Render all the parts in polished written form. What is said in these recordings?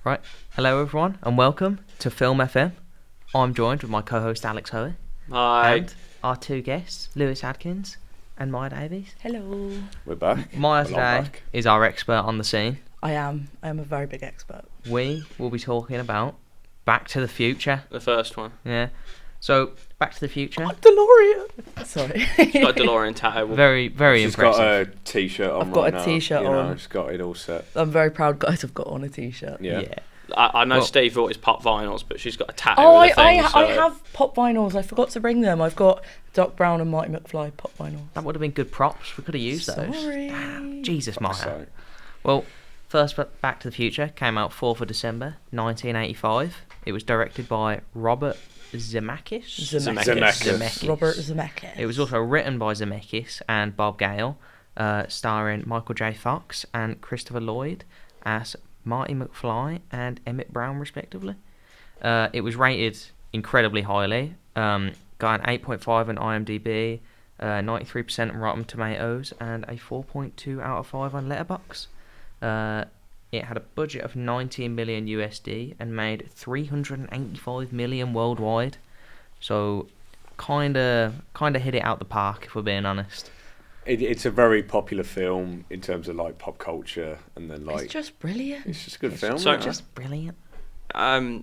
Right, hello everyone and welcome to Film FM. I'm joined with my co-host Alex Hoey. Hi. And our two guests, Lewis Adkins and Maya Davis. Hello. We're back. Maya today is our expert on the scene. I am a very big expert. We will be talking about Back to the Future. The first one. Yeah. So, Back to the Future. DeLorean. Sorry. She's got a DeLorean tattoo. Very, very She's impressive. got a t-shirt on. I've got right a now, t-shirt on. She's got it all set. I'm very proud, guys. I've got on a t-shirt. Yeah. I know Well- Steve always pop vinyls, but she's got a tattoo. Oh, with a thing, I have pop vinyls. I forgot to bring them. I've got Doc Brown and Marty McFly pop vinyls. That would have been good props. We could have used those. Sorry. Damn, Jesus, Maya. So, Well, first Back to the Future came out 4th of December 1985. It was directed by Robert Zemeckis. Zemeckis. Robert Zemeckis. It was also written by Zemeckis and Bob Gale, starring Michael J. Fox and Christopher Lloyd as Marty McFly and Emmett Brown, respectively. It was rated incredibly highly. Got an 8.5 on IMDb, 93% on Rotten Tomatoes, and a 4.2 out of 5 on Letterboxd. It had a budget of 19 million USD and made 385 million worldwide. So, kind of hit it out the park, if we're being honest. it's a very popular film in terms of like pop culture, and then like It's just brilliant. it's just a good film. so isn't it? Just brilliant.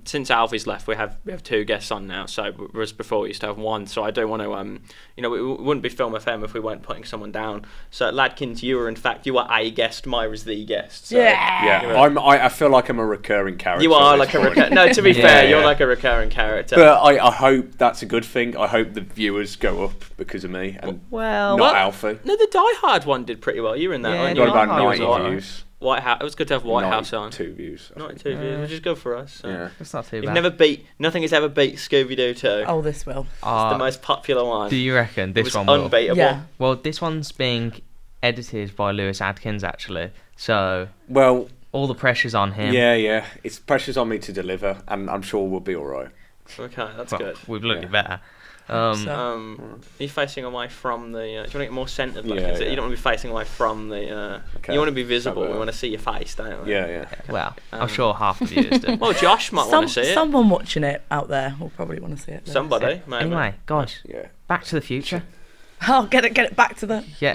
Since Alfie's left, we have two guests on now. So whereas before we used to have one. So I don't want to it wouldn't be Film FM if we weren't putting someone down. So Ladkins, you were a guest. Maya was the guest. So Yeah. I feel like I'm a recurring character. You are at like this a point. no. To be Yeah, fair, yeah. you're like a recurring character. But I hope that's a good thing. I hope the viewers go up because of me and Well, not Alfie. No, the Die Hard one did pretty well. You were in that Yeah, one. Die Got about Hard was 90 alright. views. White House. It was good to have White House on. 92 views. I think. 92 views, which is good for us. So. Yeah. It's not too You've bad. nothing has ever beat Scooby-Doo 2. Oh, this will. It's the most popular one. Do you reckon It this was one will? unbeatable. Yeah. Well, this one's being edited by Lewis Adkins, actually. So, Well, all the pressure's on him. yeah. It's pressure's on me to deliver, and I'm sure we'll be all right. Okay, that's Well, good. we've looked Yeah. better. So- Are you facing away from the... do you want to get more centred? Like, Yeah, You yeah. don't want to be facing away from the... Okay. You want to be visible. So, We want to see your face, don't we? Yeah. Well, I'm Um, sure half the viewers do. Well, Josh might want to see it. Someone watching it out there will probably want to see it. Somebody, maybe. Anyway, guys, Yeah. Back to the Future. Oh, get it back to the... Yeah.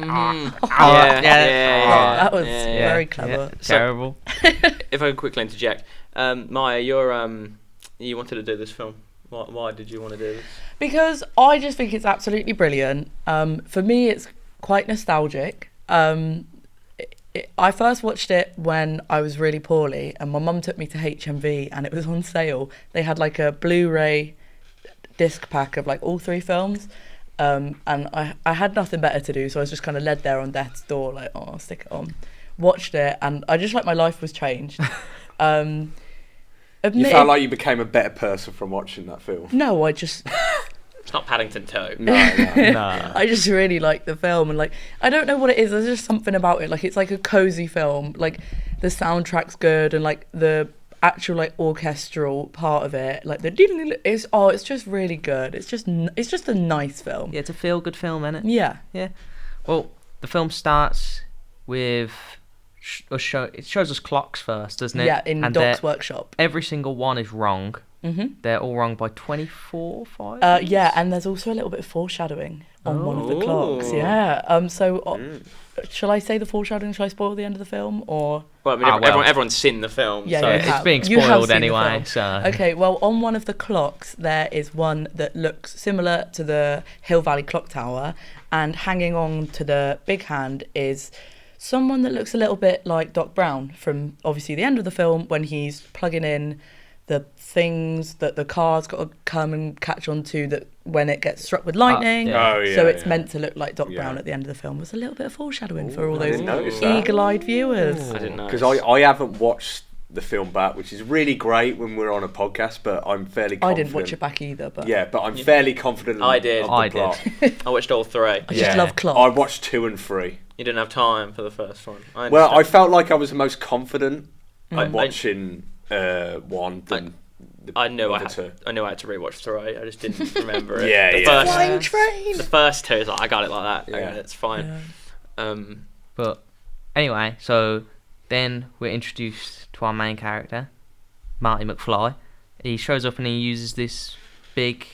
That was yeah. very clever. So- Terrible. If I could quickly interject. Maya, you wanted to do this film. Why did you want to do this? Because I just think it's absolutely brilliant. For me, it's quite nostalgic. I first watched it when I was really poorly, and my mum took me to HMV, and it was on sale. They had like a Blu-ray disc pack of like all three films, and I had nothing better to do, so I was just kind of led there on death's door, like, oh, I'll stick it on. Watched it, and I just like my life was changed. You Admit- felt like you became a better person from watching that film. no, I just... It's not Paddington 2. No. Nah. I just really like the film, and like I don't know what it is. There's just something about it. Like it's like a cozy film. Like the soundtrack's good, and like the actual like orchestral part of it, like the it's just really good. It's just a nice film. Yeah, it's a feel-good film, isn't it? Yeah. Yeah. Well, the film starts with... It shows us clocks first, doesn't it? Yeah, in And Doc's workshop. every single one is wrong. Mhm. They're all wrong by 24, 5? Yeah, and there's also a little bit of foreshadowing on one of the clocks. Oh. Yeah. Shall I say the foreshadowing? Shall I spoil the end of the film or? Well, I mean, well. everyone's seen the film. Yeah, so you It's have. being You have spoiled seen the anyway, film. so... Okay, well, on one of the clocks, there is one that looks similar to the Hill Valley Clock Tower, and hanging on to the big hand is someone that looks a little bit like Doc Brown from, obviously, the end of the film when he's plugging in the things that the car's got to come and catch on to that when it gets struck with lightning. yeah. Oh, yeah. So it's yeah. meant to look like Doc Yeah. Brown at the end of the film. There's a little bit of foreshadowing for Ooh, all I those didn't notice that. eagle-eyed viewers. I didn't know. Because I haven't watched the film back, which is really great when we're on a podcast, but I'm fairly confident. I didn't watch it back either, but Yeah, but I'm fairly confident I did. of the I plot. I watched all three. I just Yeah. love clocks. I watched 2 and 3. You didn't have time for the first one. Well, I understand. felt like I was the most confident I- watching one than the I knew I other had. two. I knew I had to rewatch 3. I just didn't remember it. Yeah, the yeah. First, Flying train. The first 2 is like I got it like that. Yeah. Okay, it's fine. Yeah. But anyway, so then we're introduced to our main character, Marty McFly. He shows up and he uses this big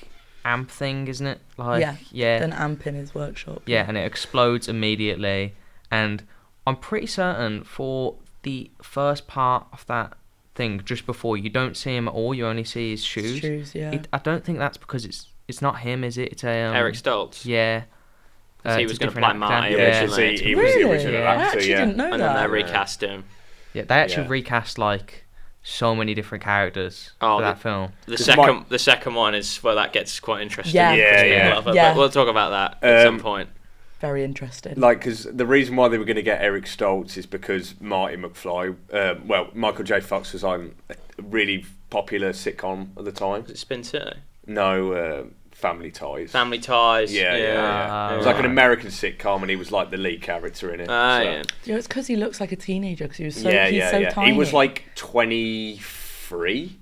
amp thing, isn't it? An amp in his workshop. Yeah, and it explodes immediately. And I'm pretty certain for the first part of that thing, just before, you don't see him at all. You only see his shoes. I don't think that's because it's not him, is it? It's Eric Stoltz. Yeah. He was going to play Marty. He was the original actor. I actually didn't know and that. then they recast him. Yeah, they actually recast like so many different characters for that film. The second one is where that gets quite interesting. Yeah. But we'll talk about that at some point. Very interesting. Because the reason why they were going to get Eric Stoltz is because Marty McFly, Michael J. Fox was on a really popular sitcom at the time. Was it Spin City? No, Family Ties. Family Ties. Yeah. It was like an American sitcom, and he was like the lead character in it. It's because he looks like a teenager because he was so tiny. He was like 23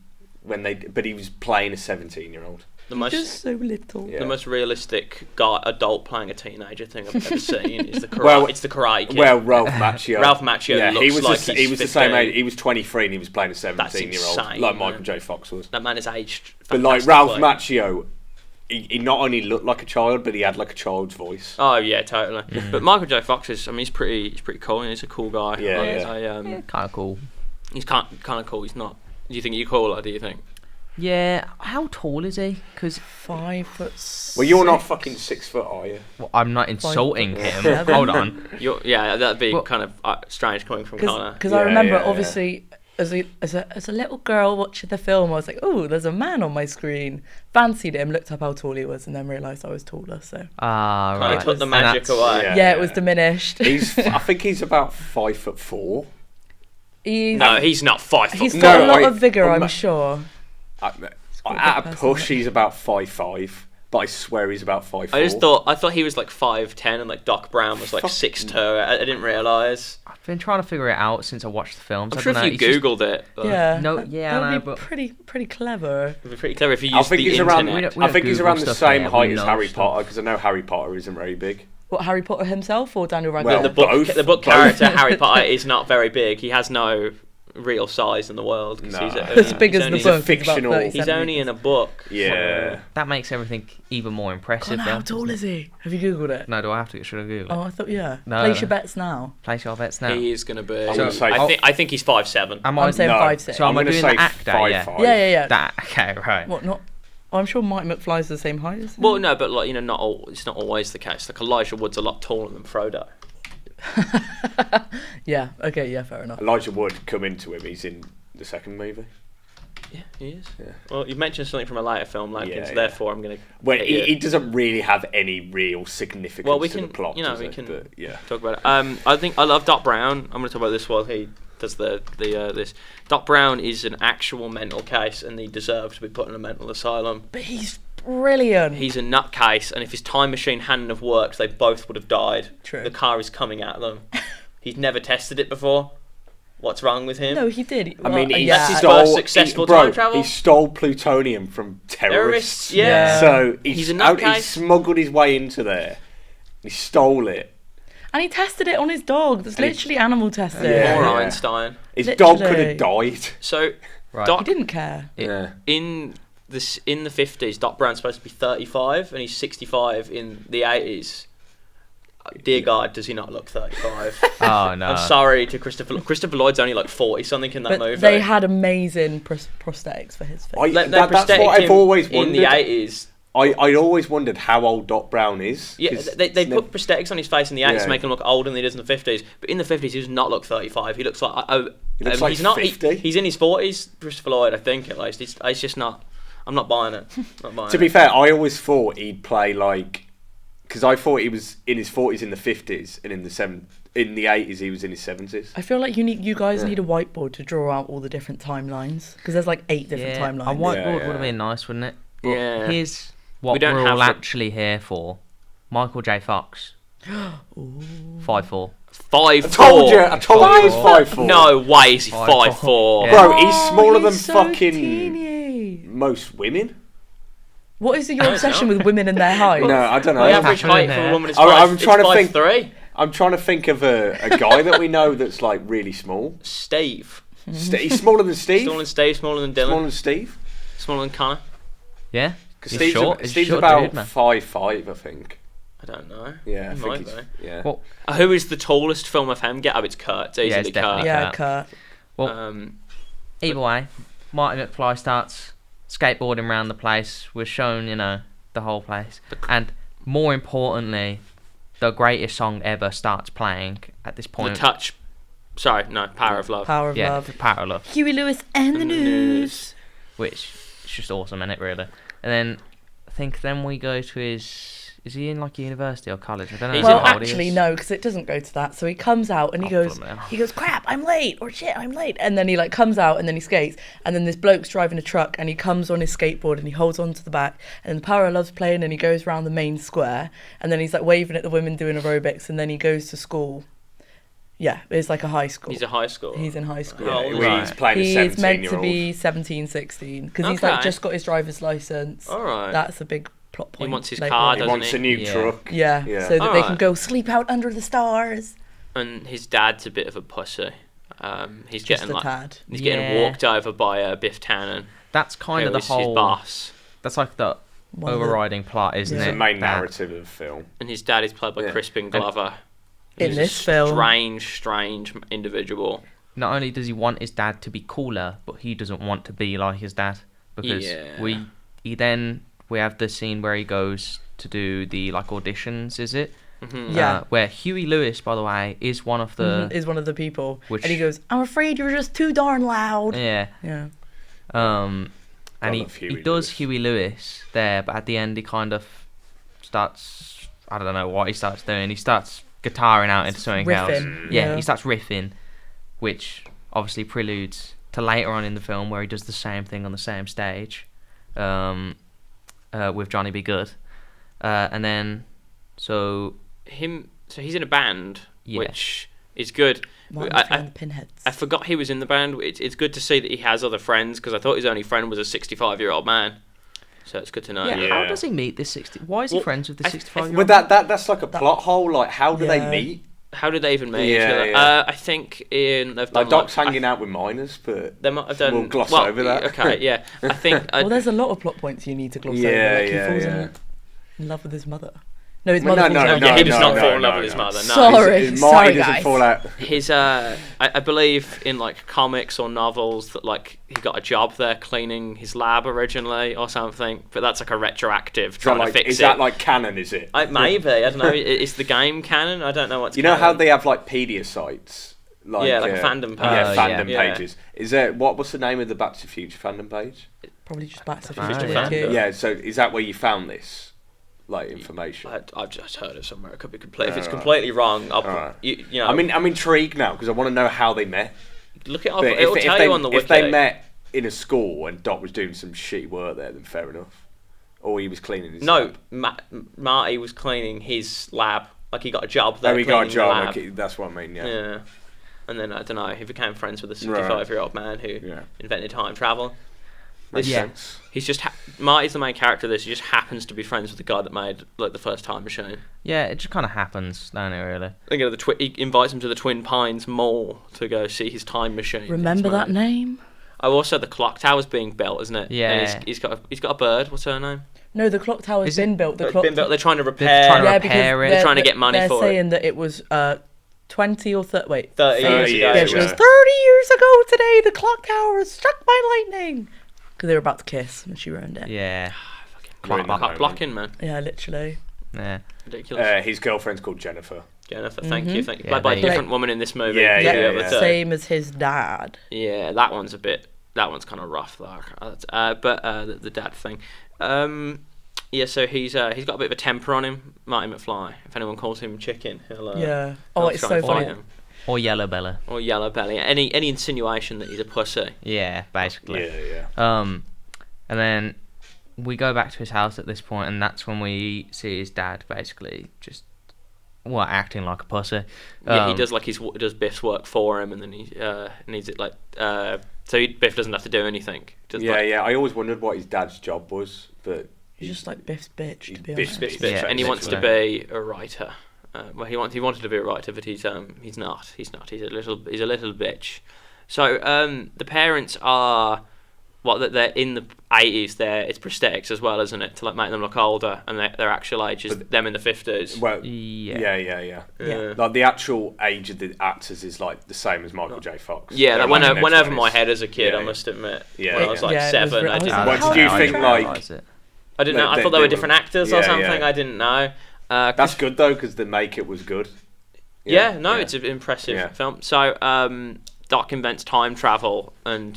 but he was playing a 17-year-old. Just so little. The most realistic adult playing a teenager thing I've ever seen is the Karate Kid. Well, Ralph Macchio. Ralph Macchio looks he was the same 15. age. He was 23 and he was playing a 17-year-old, insane, like Michael J. Fox was. That man is aged. But like Ralph Macchio, he not only looked like a child, but he had like a child's voice. Oh yeah, totally. But Michael J. Fox he's pretty cool. He's a cool guy. Kind of cool. He's kind of cool. He's not. Do you think you're cooler? Do you think? Yeah, how tall is he? Because 5'6". Well, you're not fucking 6 foot, are you? Well, I'm not insulting him. Hold on. That'd be kind of strange coming from Connor. Because I remember, obviously, as a little girl watching the film, I was like, "Oh, there's a man on my screen." Fancied him, looked up how tall he was, and then realised I was taller. So right. Put the magic away. Yeah, it was diminished. I think he's about 5'4". No, he's not 5 foot. He's got a lot of vigour, I'm sure. At a push, he's about 5'5", but I swear he's about 5'4". I thought he was like 5'10", and like Doc Brown was like 6'2". I didn't realise. I've been trying to figure it out since I watched the films. I'm sure if you Googled it. That would be pretty clever. It'd be pretty clever if you used the internet. I think he's around the same height as Harry Potter, because I know Harry Potter isn't very big. What, Harry Potter himself or Daniel Radcliffe? Well, the book character Harry Potter is not very big. He has no real size in the world. No. As big as the book. He's a fictional. He's only in a book. Yeah. That makes everything even more impressive. Connor, how tall is he? Have you Googled it? No, do I have to? Should I Google it? Oh, I thought, yeah. No. Place your bets now. Place your bets now. He is going to be... I think he's 5'7". I'm saying 5'6". So am I doing the actor? 5'5". Yeah. That, okay, right. What, not... I'm sure Mike McFly's the same height, isn't he? Well, no, but like, it's not always the case. Like Elijah Wood's a lot taller than Frodo. Yeah, okay, yeah, fair enough. Elijah Wood come into him, he's in the second movie. Yeah, he is. Yeah. Well, you've mentioned something from a later film, therefore I'm going to... Well, he doesn't really have any real significance to the plot, we can talk about it. I love Doc Brown. I'm going to talk about this while he does this. Doc Brown is an actual mental case, and he deserves to be put in a mental asylum. But he's brilliant. He's a nutcase, and if his time machine hadn't have worked, they both would have died. True. The car is coming at them. He's never tested it before. What's wrong with him? No, he did. That's his first successful time travel. He stole plutonium from terrorists. Yeah. So he's he smuggled his way into there. He stole it. And he tested it on his dog. That's literally animal testing. More Einstein. His dog could have died. So, he didn't care. In the 50s, Doc Brown's supposed to be 35, and he's 65 in the 80s. Dear God, does he not look 35? Oh, no. I'm sorry to Christopher. Christopher Lloyd's only like 40-something in that movie. They had amazing prosthetics for his face. That's what I've always wondered. In the 80s. I always wondered how old Doc Brown is. Yeah, they put prosthetics on his face in the 80s to make him look older than he does in the 50s. But in the 50s, he does not look 35. He looks like... like he's not, 50. He's in his 40s, Christopher Lloyd, I think, at least. He's just not... I'm not buying it. To be fair, I always thought he'd play like... Because I thought he was in his 40s in the 50s, and in the 80s he was in his 70s. I feel like you guys need a whiteboard to draw out all the different timelines, because there's like 8 different timelines. A whiteboard would have been nice, wouldn't it? But here's what we're all actually here for. Michael J. Fox. 5'4". 5'4". I told you he was 5'4". No way is he 5'4". Yeah. Bro, he's smaller than so fucking teeny. most women. What is your obsession with women and their height? No, I don't know. The average height for a woman is 5'3". I'm trying to think of a guy that we know that's like really small. Steve. He's smaller than Steve. Smaller than Steve, smaller than Dylan, Smaller than Steve. smaller than Connor. Yeah. Because He's Steve's, short. He's Steve's short about dude, man. 5'5", I think. I don't know. Yeah, I He think might he's, be. yeah. Well, Who is the tallest film of him? Get up, it's Kurt. It's easily it's definitely Kurt. Yeah, Kurt. Kurt. well, either way, Marty McFly starts skateboarding around the place. We're shown, the whole place. And more importantly, the greatest song ever starts playing at this The point. Touch. Sorry, no, Power of Love. Power of Yeah, Love. the Power of Love. Huey Lewis and the News. Which is just awesome, isn't it, really? And then I think then we go to his... Is he in like university or college? I don't know. He's Well, in how old he actually, is. no, because it doesn't go to that. So he comes out and he Oh, goes, blooming hell. crap, I'm late, or shit, I'm late. And then he like comes out and then he skates. And then this bloke's driving a truck and he comes on his skateboard and he holds on to the back. And the Power of Love's playing and he goes around the main square. And then he's like waving at the women doing aerobics. And then he goes to school. Yeah, it's like a high school. He's a high school. He's in high school. Oh, He's right. playing a He's meant 17-year-old. to be 17, 16. Because he's like Okay. just got his driver's license. All right. That's a big plot point. He wants his later car, on. He doesn't wants he? a new Yeah. truck. Yeah, Yeah. so that they can Alright. go sleep out under the stars. And his dad's a bit of a pussy. He's Just getting a like tad. he's getting Yeah. walked over by Biff Tannen, That's kind who of the is his whole... boss. That's like the One of the- overriding plot, isn't Yeah. It's it? the main That- narrative of the film. And his dad is played by Yeah. Crispin Glover. In He's this a film. strange individual. Not only does he want his dad to be cooler, but he doesn't want to be like his dad. Because Yeah. we have the scene where he goes to do the like auditions, is it? Mhm. Yeah. Where Huey Lewis, by the way, is one of the Is one of the people. Which- And he goes, I'm afraid you're just too darn loud. yeah. Yeah. And I he love Huey does Lewis. Huey Lewis there, but at the end he kind of starts. I don't know what he starts doing. He starts guitaring out into something else. Riffing, Yeah, yeah. he starts riffing, which obviously preludes to later on in the film where he does the same thing on the same stage, with Johnny B. Good, and then So he's in a band, Yeah. which is good. Martin I- McFly and the Pinheads. I forgot he was in the band. It's good to see that he has other friends because I thought his only friend was a 65-year-old man. So it's good to know. yeah, Yeah. how does he meet this 60? Why is he Well, friends with the I- 65-year-old? But that's like a plot hole. Like, how do they Yeah. meet? How did they even meet Yeah, each other? yeah. I think they've done Like, Doc's like, hanging out with minors, but They might have done. We'll gloss well, over that. Okay, yeah. I think. Well, there's a lot of plot points you need to gloss Yeah, over. Like yeah, he falls yeah. in love with his mother. No, his Well, mother no, falls no, in yeah, love he with does his not mother. fall in love no, with his no. mother. No, Sorry. Marty sorry, doesn't guys. fall out. His I believe in like comics or novels that like he got a job there cleaning his lab originally or something, but that's like a retroactive So, trying like, to fix is it. that like canon? Is it? Maybe I don't know. Is the game canon? I don't know what's. You know how canon. they have like pedia sites? Like, Yeah, like a fandom page. Yeah, fandom yeah. pages. Is there what's the name of the Back to the Future fandom page? Probably just back to the Ah, future. yeah. Kid. Yeah. So is that where you found this, like, information? I've just heard it somewhere. It could be complete. If it's Alright. completely wrong, I'll Alright. you know. I'm intrigued now because I want to know how they met. look it up. But It'll tell you on the wiki. if they met in a school and Doc was doing some shitty work there, then fair enough. Or he was cleaning his No, lab. Marty was cleaning his lab. Like he got a job there. Oh, he got a cleaning the job. lab. Okay, that's what I mean. Yeah. Yeah. And then I don't know. He became friends with a 65-year-old man who Yeah. invented time travel. Makes Yeah. sense. He's just Marty's the main character of this. He just happens to be friends with the guy that made like the first time machine. Yeah, it just kind of happens, don't it, really? I think he invites him to the Twin Pines Mall to go see his time machine. Remember It's that made. name? Oh, also the clock tower's being built, isn't it? Yeah. And he's got a bird. What's her name? No, the clock tower's Is it- been built. The It's clock been built. They're trying to They're repair. trying to yeah, repair because it. They're trying to get money they're for it. saying that it was 20 or 30. Wait, 30 years 30 ago. years Yeah, it she was. goes, 30 years ago today, the clock tower was struck by lightning. Because they were about to kiss and she ruined it. Yeah. Ruined the Clock moment. blocking, man. Yeah, literally. Yeah. Ridiculous. His girlfriend's called Jennifer. Jennifer, thank you. Thank you. Yeah, Played by a there you go. different woman in this movie. Yeah, to yeah, the other yeah. two. Same as his dad. Yeah, that one's kind of rough though. But the dad thing. Yeah, so he's got a bit of a temper on him, Marty McFly. If anyone calls him chicken, he'll Yeah. Oh, he'll it's try so and fight funny. him. Or Yellow Bella. Or yellow belly. Any insinuation that he's a pussy. Yeah, basically. Yeah. And then we go back to his house at this point, and that's when we see his dad basically just acting like a pussy. Yeah, he does does Biff's work for him, and then he needs it Biff doesn't have to do anything. Just Yeah. I always wondered what his dad's job was, but He's just like Biff's bitch, to be Biff's honest. bitch. Yeah, and he wants to literally. be a writer. He wanted to be a writer, but he's not. He's a little bitch. So the parents are they're in the 80s. It's prosthetics as well, isn't it, to like make them look older, and their actual age is them in the 50s. Well, Yeah. Like the actual age of the actors is like the same as Michael J. Fox. Yeah, They're that like went over in my their head as a kid. Yeah, I must admit. Yeah, When I was like yeah. Yeah, it was 7, re- I I was didn't. like, What did you think? Like, I didn't know. I thought they were different actors or yeah, something. yeah. I didn't know. that's good though, because the make it was good. It's an impressive Yeah. film. So Doc invents time travel, and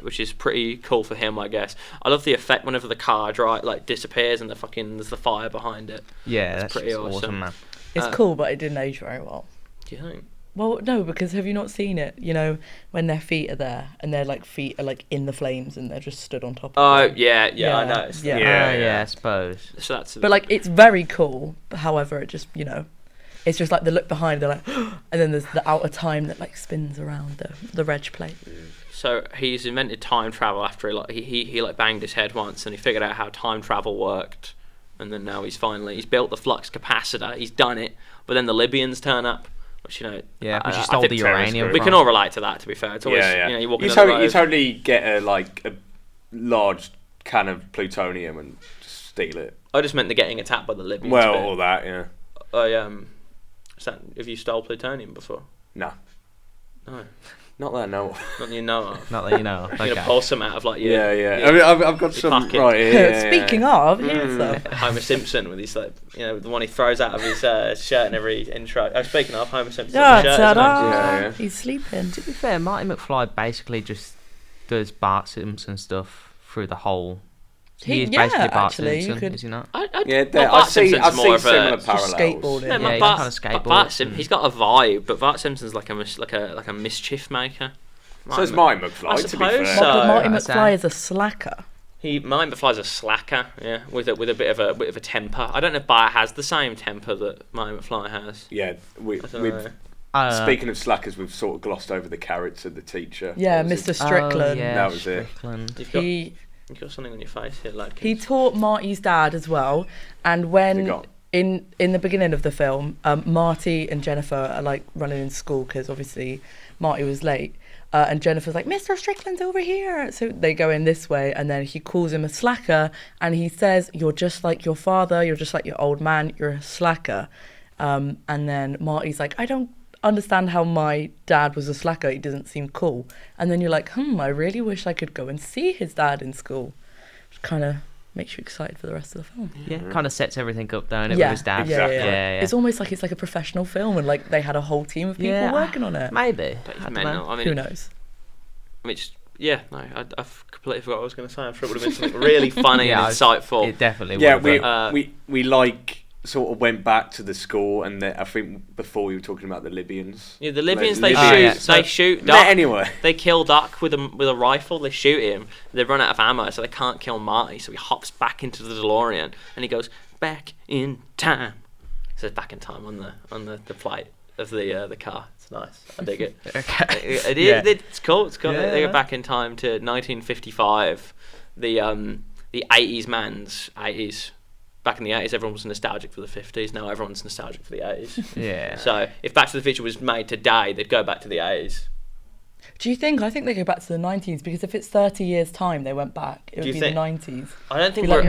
which is pretty cool for him, I guess. I love the effect whenever the car disappears and there's the fire behind it. Yeah, that's pretty just awesome. man. It's cool, but it didn't age very well. Do you think? Well, no, because have you not seen it? You know, when their feet are there and their like feet are like in the flames and they're just stood on top of Oh them. yeah, I Yeah, noticed. yeah. that. Yeah, I suppose. So that's. But like it's very cool. But however, it just it's just like the look behind. They're like, and then there's the outer time that like spins around the reg plate. So he's invented time travel after he banged his head once, and he figured out how time travel worked, and then now he's built the flux capacitor. He's done it, but then the Libyans turn up, which Yeah, I because you stole think the terrorist uranium. group. we from. can all relate to that. To be fair, it's always you walk into the road. You totally get a large can of plutonium and just steal it. I just meant the getting attacked by the Libyans. Well, bit. all that, yeah. Have you stole plutonium before? No, No, not that I know. not that you know of. Not that you know. You're Okay. gonna pull some out of like Yeah. I mean, I've got some pocket. right here. Speaking of, here's some. Homer Simpson with his the one he throws out of his shirt in every intro. Speaking of Homer Simpson, Yeah, shirt, ta-da. Yeah. He's sleeping. To be fair, Marty McFly basically just does Bart Simpson stuff through the whole. He is basically Bart actually, you Simpson, could- is he not? Bart Simpson's I more see of similar a. parallels. skateboarding. No, Yeah, he Bart, kind of skateboards Bart Sim, and- he's got a vibe, but Bart Simpson's like a mischief maker. So is Marty McFly, I to be suppose fair. so. Marty I'd say. McFly is a slacker. Marty McFly's a slacker, yeah, with a bit of a temper. I don't know if Bart has the same temper that Marty McFly has. Yeah, I don't know. speaking of slackers, we've sort of glossed over the carrots of the teacher. Yeah, What was Mr. it? Strickland. Yeah, That was it. Strickland. You've got something on your face here, lad. He taught Marty's dad as well, and They when got- in the beginning of the film, Marty and Jennifer are like running in school because obviously Marty was late, and Jennifer's like, Mr. Strickland's over here, so they go in this way, and then he calls him a slacker, and he says, "You're just like your father, you're just like your old man, you're a slacker," and then Marty's like, "I don't understand how my dad was a slacker, he doesn't seem cool," and then you're like, I really wish I could go and see his dad in school, which kind of makes you excited for the rest of the film. Yeah, kind of sets everything up, don't it, Yeah, with his dad? exactly. Yeah. It's almost like it's like a professional film and like they had a whole team of people working on it. Maybe. But I it's don't mental. know. I mean, Who knows? I've completely forgot what I was going to say. I'm sure it would have been something really funny and insightful. It definitely Yeah, would have been. we like sort of went back to the school, and I think before we were talking about the Libyans. Yeah, the Libyans Like, they shoot Doc. Anyway, They kill Doc with a rifle. They shoot him. They run out of ammo, so they can't kill Marty. So he hops back into the DeLorean and he goes back in time. It says back in time on the plate of the car. It's nice. I dig it. Okay. It's cool. It's cool. Yeah, They yeah. go back in time to 1955. The 80s man's 80s. Back in the 80s, everyone was nostalgic for the 50s. Now everyone's nostalgic for the 80s. Yeah. So if Back to the Future was made today, they'd go back to the 80s. Do you think? I think they go back to the 90s because if it's 30 years time they went back, it Do would you be think- the 90s. I don't think Be like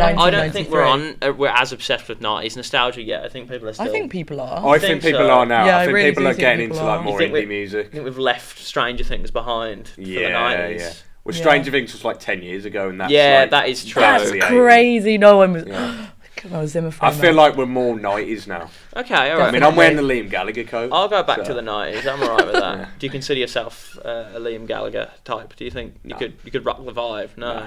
we're as obsessed with 90s nostalgia yet. I think people are still. I think people are. I think think people so. are now. Yeah, I I think really people do are think getting people into like are. more You think indie I music. think we've left Stranger Things behind for the 90s. Yeah. Well, Yeah. Stranger Things was like 10 years ago, and that's Yeah, like, that is true. That's the 80s. crazy. No one was. Yeah. Come on, Zimmer I feel like we're more 90s now. Okay, all I right. mean, I'm wearing the Liam Gallagher coat. I'll go back so- to the 90s. I'm alright with that. Yeah. Do you consider yourself a Liam Gallagher type? Do you think you could rock the vibe? No. No.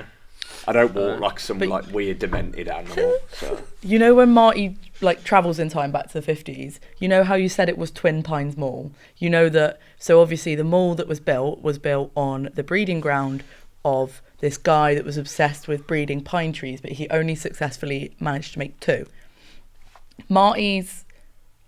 I don't walk like some But- like weird demented animal. So. You know when Marty like travels in time back to the 50s, you know how you said it was Twin Pines Mall? You know that, so obviously the mall that was built on the breeding ground of this guy that was obsessed with breeding pine trees, but he only successfully managed to make 2. Marty's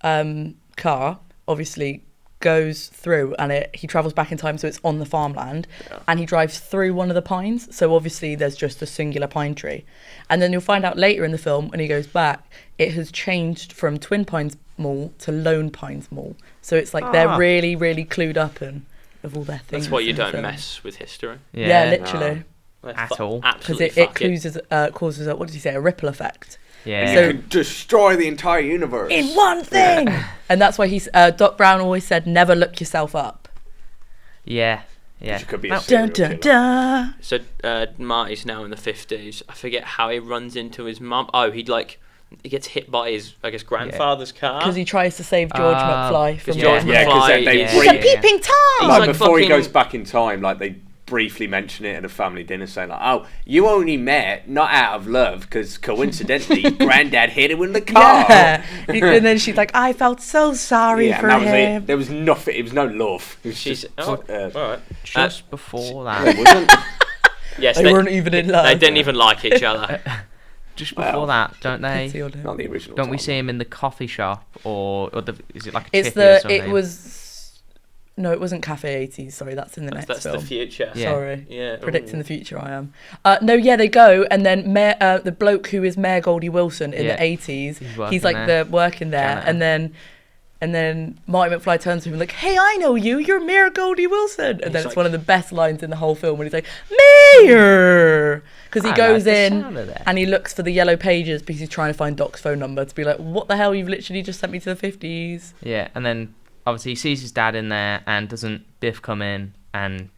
car obviously goes through and he travels back in time, so it's on the farmland, and he drives through one of the pines, so obviously there's just a singular pine tree, and then you'll find out later in the film when he goes back it has changed from Twin Pines Mall to Lone Pines Mall, so it's like they're really clued up and of all their things. That's why you in the don't film. mess with history. Yeah, literally. At all. Because Absolutely it fuck it. causes a, what did he say, a ripple effect. Yeah. And So- you can destroy the entire universe. In one thing! And that's why Doc Brown always said, never look yourself up. Yeah. Yeah. You could be a Now- serial Dun, dun, killer. dun. So Marty's now in the 50s. I forget how he runs into his mum. Oh, he gets hit by his, I guess, grandfather's car. Because he tries to save George McFly from George Yeah, because they Yeah. It's a peeping Tom! He's like like before he fucking- goes back in time, like they briefly mention it at a family dinner, saying like, "Oh, you only met not out of love, because coincidentally, Granddad hit him in the car." Yeah. And then she's like, I felt so sorry Yeah, for and that was him. it. There was nothing. It was no love. It was She's just, all right. Just before it that. wasn't. Yes, They weren't even in love. They didn't even like each other. Just before that, don't Pity they? on him. Not the original. Don't we time. see him in the coffee shop or is it like a It's chippy or something? it was, no, it wasn't Cafe 80s, sorry, that's in the next That's film. the future. Yeah. Sorry. Yeah. Predicting the future, I am. No, yeah, they go, and then the bloke who is Mayor Goldie Wilson in Yeah. the 80s, He's he's like working working there, Janitor. and then Marty McFly turns to him like, "Hey, I know you. You're Mayor Goldie Wilson." And then He's it's like- one of the best lines in the whole film when he's like, "Mayor," because he I goes like the in sound of that. and he looks for the yellow pages because he's trying to find Doc's phone number to be like, "What the hell? You've literally just sent me to the 50s." Yeah, and then obviously he sees his dad in there, and doesn't Biff come in and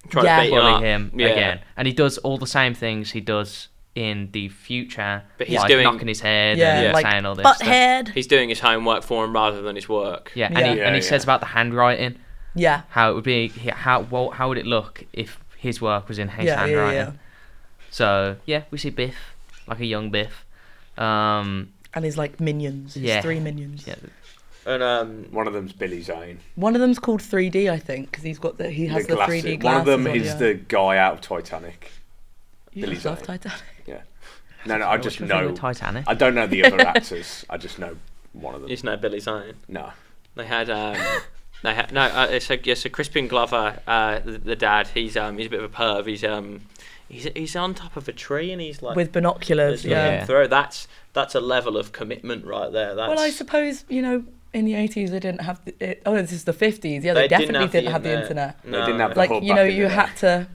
Try Yeah. to beat bully up. him Yeah. again? And he does all the same things he does in the future, But he's like doing- knocking his head Yeah, and like saying all this stuff. butthead. He's doing his homework for him rather than his work. Yeah, and Yeah. he Yeah, yeah. says about the handwriting, Yeah, how it would be, how would it look if his work was in his yeah, handwriting? yeah. So yeah, we see Biff, like a young Biff. And his like minions, his Yeah. 3 minions. Yeah, And One of them's Billy Zane. One of them's called 3D, I think, because he has the 3D glasses. One of them on, is yeah. the guy out of Titanic. You Billy just love Zane. Titanic. No, I just Which was in know. the Titanic. I don't know the other actors. I just know one of them. you just know Billy Zane. No. They had so Crispin Glover, the dad. He's a bit of a perv. He's on top of a tree and he's like With binoculars, looking yeah. through. That's a level of commitment right there. That's, Well, I suppose, in the 80s they didn't have this is the 50s. Yeah, they, They definitely didn't have the internet. They didn't have the Like, hub you back know, in you the had day. to,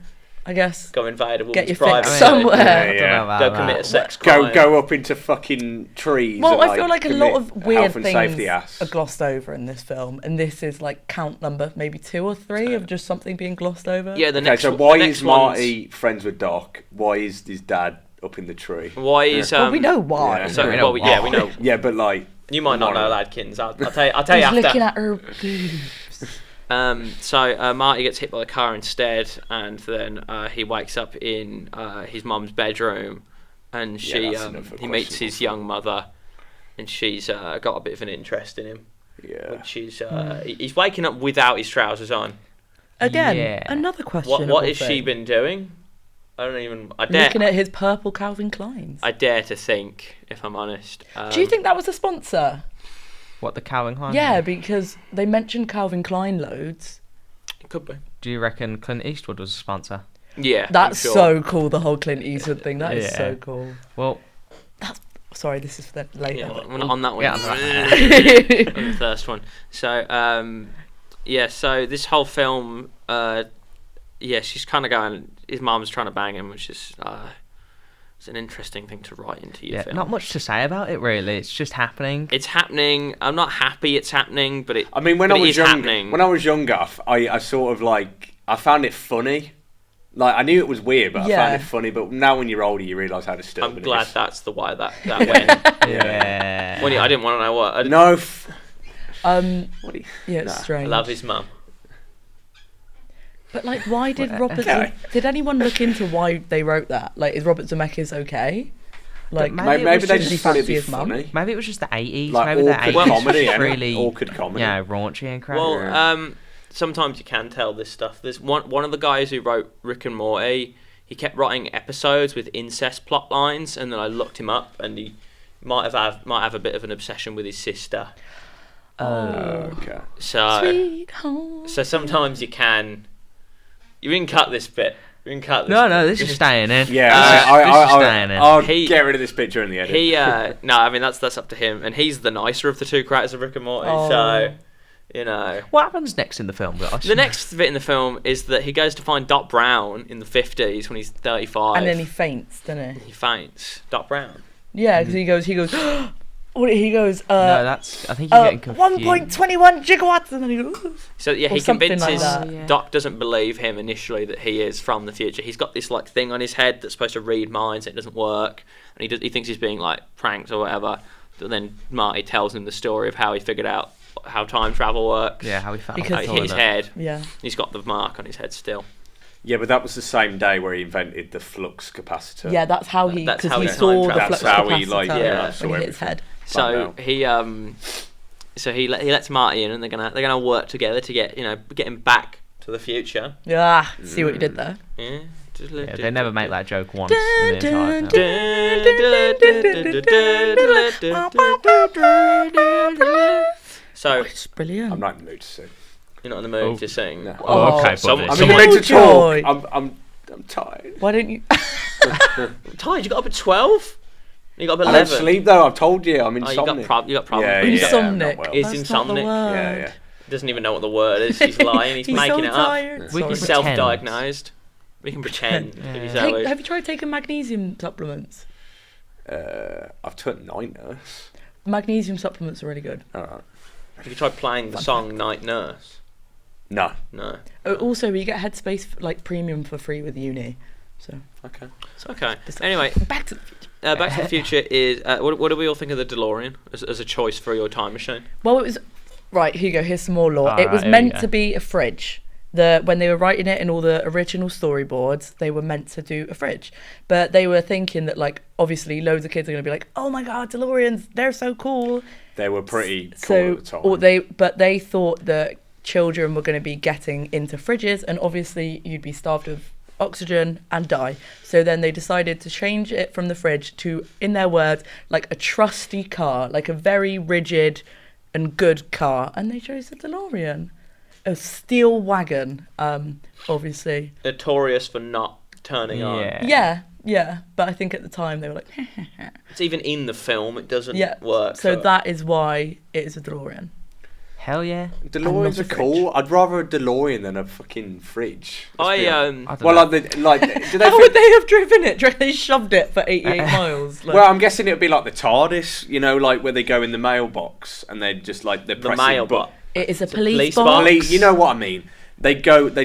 I guess, go invade a woman's get your private fix I mean, somewhere. Yeah, I don't yeah. know about Go that. commit a sex crime. Go up into fucking trees. Well, and, I feel like a commit lot of weird health and things safety acts. are glossed over in this film, and this is like count number maybe 2 or 3 of just something being glossed over. Yeah, the Okay, next. so the why next is one's- Marty friends with Doc? Why is his dad up in the tree? Why is Well, we know why. yeah. So, We know we know. Yeah, but like, You might not know Why? Adkins. I'll tell you. I'll tell you He's after. looking at her boobs. So Marty gets hit by the car instead, and then he wakes up in his mum's bedroom, and Yeah, that's another he meets his questionable young mother, and she's got a bit of an interest in him. yeah. She's he's waking up without his trousers on. Again, Yeah. another question. What has she been doing? I don't even. Looking at his purple Calvin Kleins. I dare to think, if I'm honest. Do you think that was a sponsor? What, the Calvin Klein? Yeah, one? because they mentioned Calvin Klein loads. it could be? Do you reckon Clint Eastwood was a sponsor? Yeah, That's I'm sure. so cool, the whole Clint Eastwood thing. That is Yeah. so cool. Well, Sorry, this is for the later. Yeah, we're not on that one. Yeah, On the first one. So, so this whole film, she's kind of going. His mum's trying to bang him, which is it's an interesting thing to write into your yeah, film. not much to say about it really. It's just happening. It's happening. I'm not happy it's happening, but it. I mean, when but I it was is young, happening. when I was younger, I sort of like I found it funny. Like I knew it was weird, but I Yeah. found it funny. But now when you're older, you realise how disturbing I'm glad it is. that's the way that went. Yeah. When I didn't want to know what. I didn't- No. What do you, Yeah, it's Nah, strange. I love his mum. But like, why did Robert? Okay. Did anyone look into why they wrote that? Like, is Robert Zemeckis okay? Like, Maybe maybe, it was they just- just thought it'd be his mum? funny. Maybe it was just the 80s. Like Maybe the awkward 80s comedy, was innit? really Awkward comedy. Yeah, raunchy and crap. Well, sometimes you can tell this stuff. There's one of the guys who wrote Rick and Morty. He kept writing episodes with incest plot lines, and then I looked him up, and he might have a bit of an obsession with his sister. Okay. So Sweet home. so sometimes you can. You can cut this bit. You can cut this. No, this is staying in. Yeah, This is staying in. I'll He- get rid of this picture in the edit. No, I mean that's up to him, and he's the nicer of the two characters of Rick and Morty. Oh. So You know. What happens next in the film, guys? The next bit in the film is that he goes to find Doc Brown in the 50s when he's 35. And then he faints, doesn't he? He faints. Doc Brown. Yeah, because he goes. What he goes? No, that's. I think you're getting confused. 1.21 gigawatts, and then he goes. So yeah, Or he something convinces like that. Doc doesn't believe him initially that he is from the future. He's got this like thing on his head that's supposed to read minds. It doesn't work, and he thinks he's being like pranked or whatever. But then Marty tells him the story of how he figured out how time travel works. Yeah, how he found Because He the hit his toilet. head. Yeah. He's got the mark on his head still. Yeah, but that was the same day where he invented the flux capacitor. Yeah, that's how he. That's Because how he he saw time the travels. flux That's how he, capacitor like, yeah, saw when he hit his everything. head. So he lets Marty in, and they're gonna work together to get him back to the future. Yeah, see what you did there. Yeah. Yeah, they never make that joke once in the entire film. So It's brilliant. I'm not in the mood to sing. you're not in the mood Oh. to sing. No. Oh, okay, Some- buddy. I'm in the mood to Joy. talk. I'm tired. Why don't you? Tired? You got up at 12? You got up at I 11? don't sleep though. I've told you. I'm Oh, insomniac. you got problems. Yeah, He yeah. I'm not Insomnic. well. He's That's not the insomnic. word. Yeah. doesn't even know what the word is. He's lying. He's He's making so it up. tired. We Sorry. can He's pretend. self-diagnosed. We can pretend. Yeah. If he's Take- that Have you tried taking magnesium supplements? I've turned night nurse. Magnesium supplements are really good. Alright. Have you tried playing the song Night Nurse? No. No. Also, you get Headspace like premium for free with uni. So Okay. Okay. Anyway, back to the future. Back to the Future is... what do we all think of the DeLorean as a choice for your time machine? Well, it was right. Here you go. Here's some more lore. All It was right, here we meant go. to be a fridge. When they were writing it in all the original storyboards, they were meant to do a fridge. But they were thinking that, like, obviously, loads of kids are going to be like, "Oh my god, DeLoreans! They're so cool." They were pretty cool So, at the time. but they thought that children were going to be getting into fridges, and obviously, you'd be starved of oxygen and die. So then they decided to change it from the fridge to, in their words, like a trusty car, like a very rigid and good car, and they chose the DeLorean. A steel wagon, obviously. Notorious for not turning on. Yeah, but I think at the time they were like, It's even in the film. It doesn't yeah. work. So that is why it is a DeLorean. Hell yeah. DeLoreans not a are cool. I'd rather a DeLorean than a fucking fridge. Let's be honest. I don't Well, know. do they How would they have driven it? Do you reckon they shoved it for 88 miles? Like, Well, I'm guessing it would be like the TARDIS, like where they go in the mailbox and they just like they're the pressing mailbox. it is a police police box. box. You know what I mean? They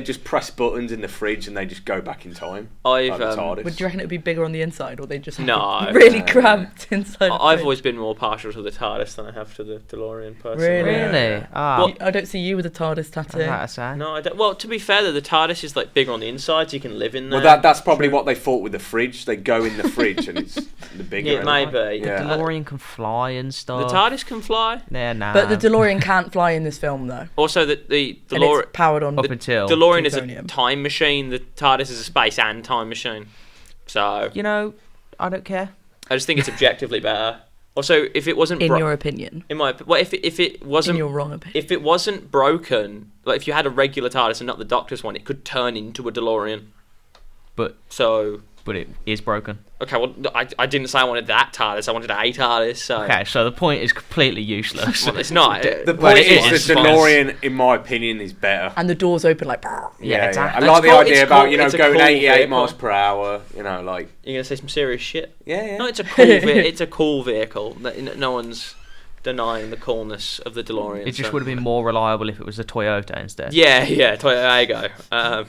just press buttons in the fridge and they just go back in time. I've, Like the TARDIS. Would you reckon it would be bigger on the inside, or they just have No. it really cramped inside? the I've fridge? always been more partial to the TARDIS than I have to the DeLorean personally. Really? Really? Ah, I don't see you with a TARDIS I was tattoo. about to say. No, I don't. Well, to be fair, though, the TARDIS is like bigger on the inside, so you can live in there. Well, that's probably what they thought with the fridge. They go in the fridge and it's the bigger. Yeah, end. maybe. Yeah. DeLorean can fly and The stuff. TARDIS can fly. Yeah, nah. But the DeLorean can't fly in this film, though. Also, the And DeLorean. it's powered on. Up until... DeLorean is a plutonium. time machine. The TARDIS is a space and time machine. So You know, I don't care. I just think it's objectively better. Also, if it wasn't in your opinion. in my well, if it wasn't In your wrong opinion. if it wasn't broken, like if you had a regular TARDIS and not the Doctor's one, it could turn into a DeLorean. But So it is broken. okay, well, I didn't say I wanted that TARDIS. I wanted a TARDIS. So Okay, so the point is completely useless. well, it's not. The Well, point it is is, the but- DeLorean, in my opinion, is better. And the doors open like. Yeah, exactly. I like the It's cool- idea it's about cool- it's a going cool 88 vehicle. miles per hour. Like You're gonna say some serious shit. yeah. No, it's a cool. It's a cool vehicle. No one's denying the coolness of the DeLorean. It just so- would have been more reliable if it was a Toyota instead. Yeah. There you go.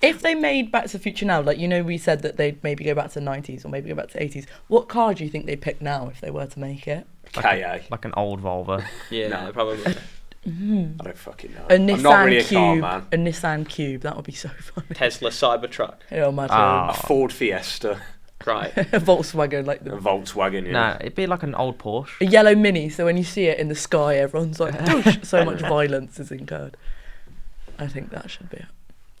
If they made Back to the Future now, like, we said that they'd maybe go back to the 90s or maybe go back to the 80s. What car do you think they'd pick now if they were to make it? KA. Like an old Volvo. Yeah, No. probably. I don't fucking know. A I'm Nissan not really a Cube. car man. A Nissan Cube. That would be so funny. Tesla Cybertruck. Oh, imagine. Ah. A Ford Fiesta, Right. A Volkswagen, like a the Volkswagen. Yeah. Nah, it'd be like an old Porsche. a yellow Mini. So when you see it in the sky, everyone's like, "Doosh," so much violence is incurred. I think that should be it.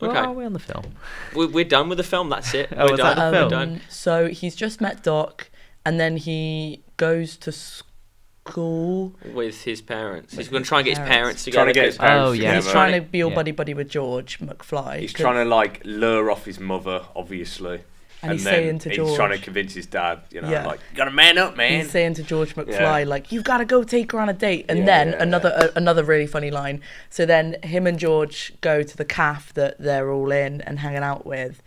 Well, Okay. are we on the film? We're done with the film. That's it. Oh, We're is that done. the We're film? done. So he's just met Doc, and then he goes to school. With his parents. He's With going to his try and get his parents. parents together. Trying to get his 'cause- parents Oh, yeah. together. He's trying to be all Yeah. buddy-buddy with George McFly. He's trying to lure off his mother, obviously. And he's then saying to George, he's trying to convince his dad, you know, Yeah. like, you gotta man up, man. he's saying to George McFly, Yeah. like, you've got to go take her on a date. And Yeah, then yeah, another really funny line. So then him and George go to the cafe that they're all in and hanging out with.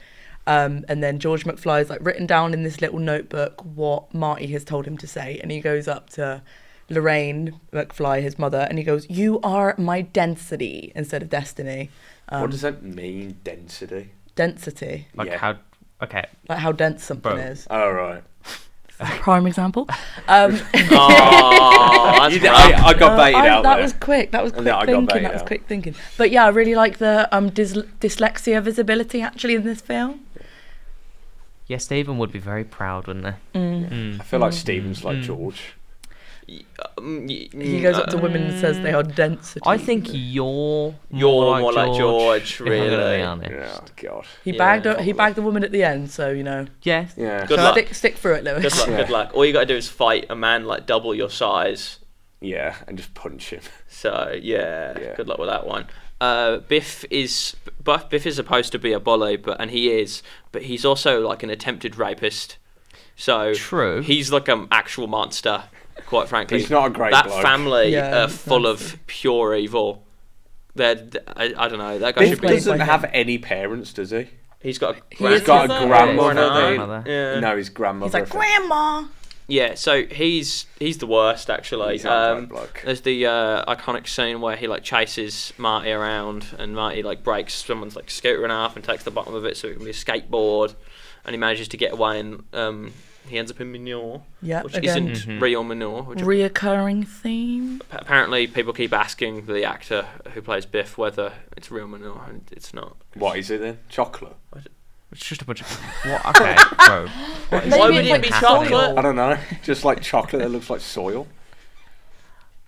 And then George McFly's like written down in this little notebook what Marty has told him to say. And he goes up to Lorraine McFly, his mother, and he goes, "You are my density," instead of destiny. What does that mean, density? Density. Like Yeah. how? Okay. Like how dense something Bro. is. Oh, right. Prime example. Oh, that's rough. I got baited out that there. was quick. That was quick Yeah, I got thinking. baited That was out. quick thinking. But yeah, I really like the dyslexia visibility actually in this film. Yeah, Stephen would be very proud, wouldn't he? I feel like Stephen's like George. He goes up to women and says they are density. I think you're more like George, if I'm gonna be really. honest. Yeah, God. he Yeah. bagged the woman at the end. So you know, Yeah. Yeah. Good luck. stick through it, Lewis. Good luck, Yeah. good luck. All you gotta do is fight a man like double your size. Yeah, and just punch him. So yeah, Yeah. good luck with that one. Biff is supposed to be a bully, and he is, but he's also like an attempted rapist. So True. he's like an actual monster, quite frankly. He's not a great That bloke. family Yeah, are full that's- of pure evil. I don't know. That guy Biff should be. doesn't by have him. any parents, does he? He's got a He's got a grandmother or an grandmother. aunt. Yeah. No, his grandmother. He's like, "Grandma." Yeah, so he's the worst actually. He's not a great bloke. There's the iconic scene where he like chases Marty around, and Marty like breaks someone's like scooter in half and takes the bottom of it so it can be a skateboard, and he manages to get away, and he ends up in manure, Yeah, which again. isn't real manure. Which Reoccurring theme. apparently people keep asking the actor who plays Biff whether it's real manure, and it's not. What is it then? Chocolate? It's just a bunch of what? Okay, bro. What is Maybe Why would it's it like be happening? chocolate? I don't know. Just like chocolate that looks like soil.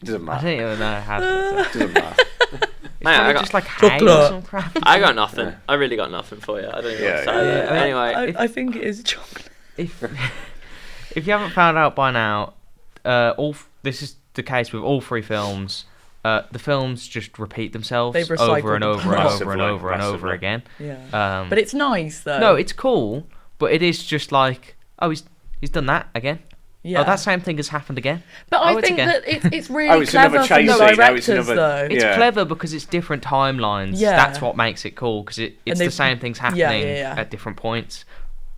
Doesn't I matter. don't even know how to. Doesn't matter. It's Man, I probably got- just like hay or Chocolate. some crap. I got nothing. Yeah. I really got nothing for you. I don't even Yeah, want to say yeah, it. yeah. Anyway, I think it is chocolate. If you haven't found out by now, this is the case with all three films. The films just repeat themselves They've recycled over and them. over and over and Massively, over and over massively. again. Yeah. But it's nice though. No, it's cool, but it is just like, oh, he's done that again. yeah. Oh, that same thing has happened again. But Oh, I it's think again. that it's really Oh, it's another clever from the chase scene. Oh, it's directors another- though. It's Yeah. clever because it's different timelines. Yeah. That's what makes it cool because it's And the they've- same things yeah, happening yeah. at different points,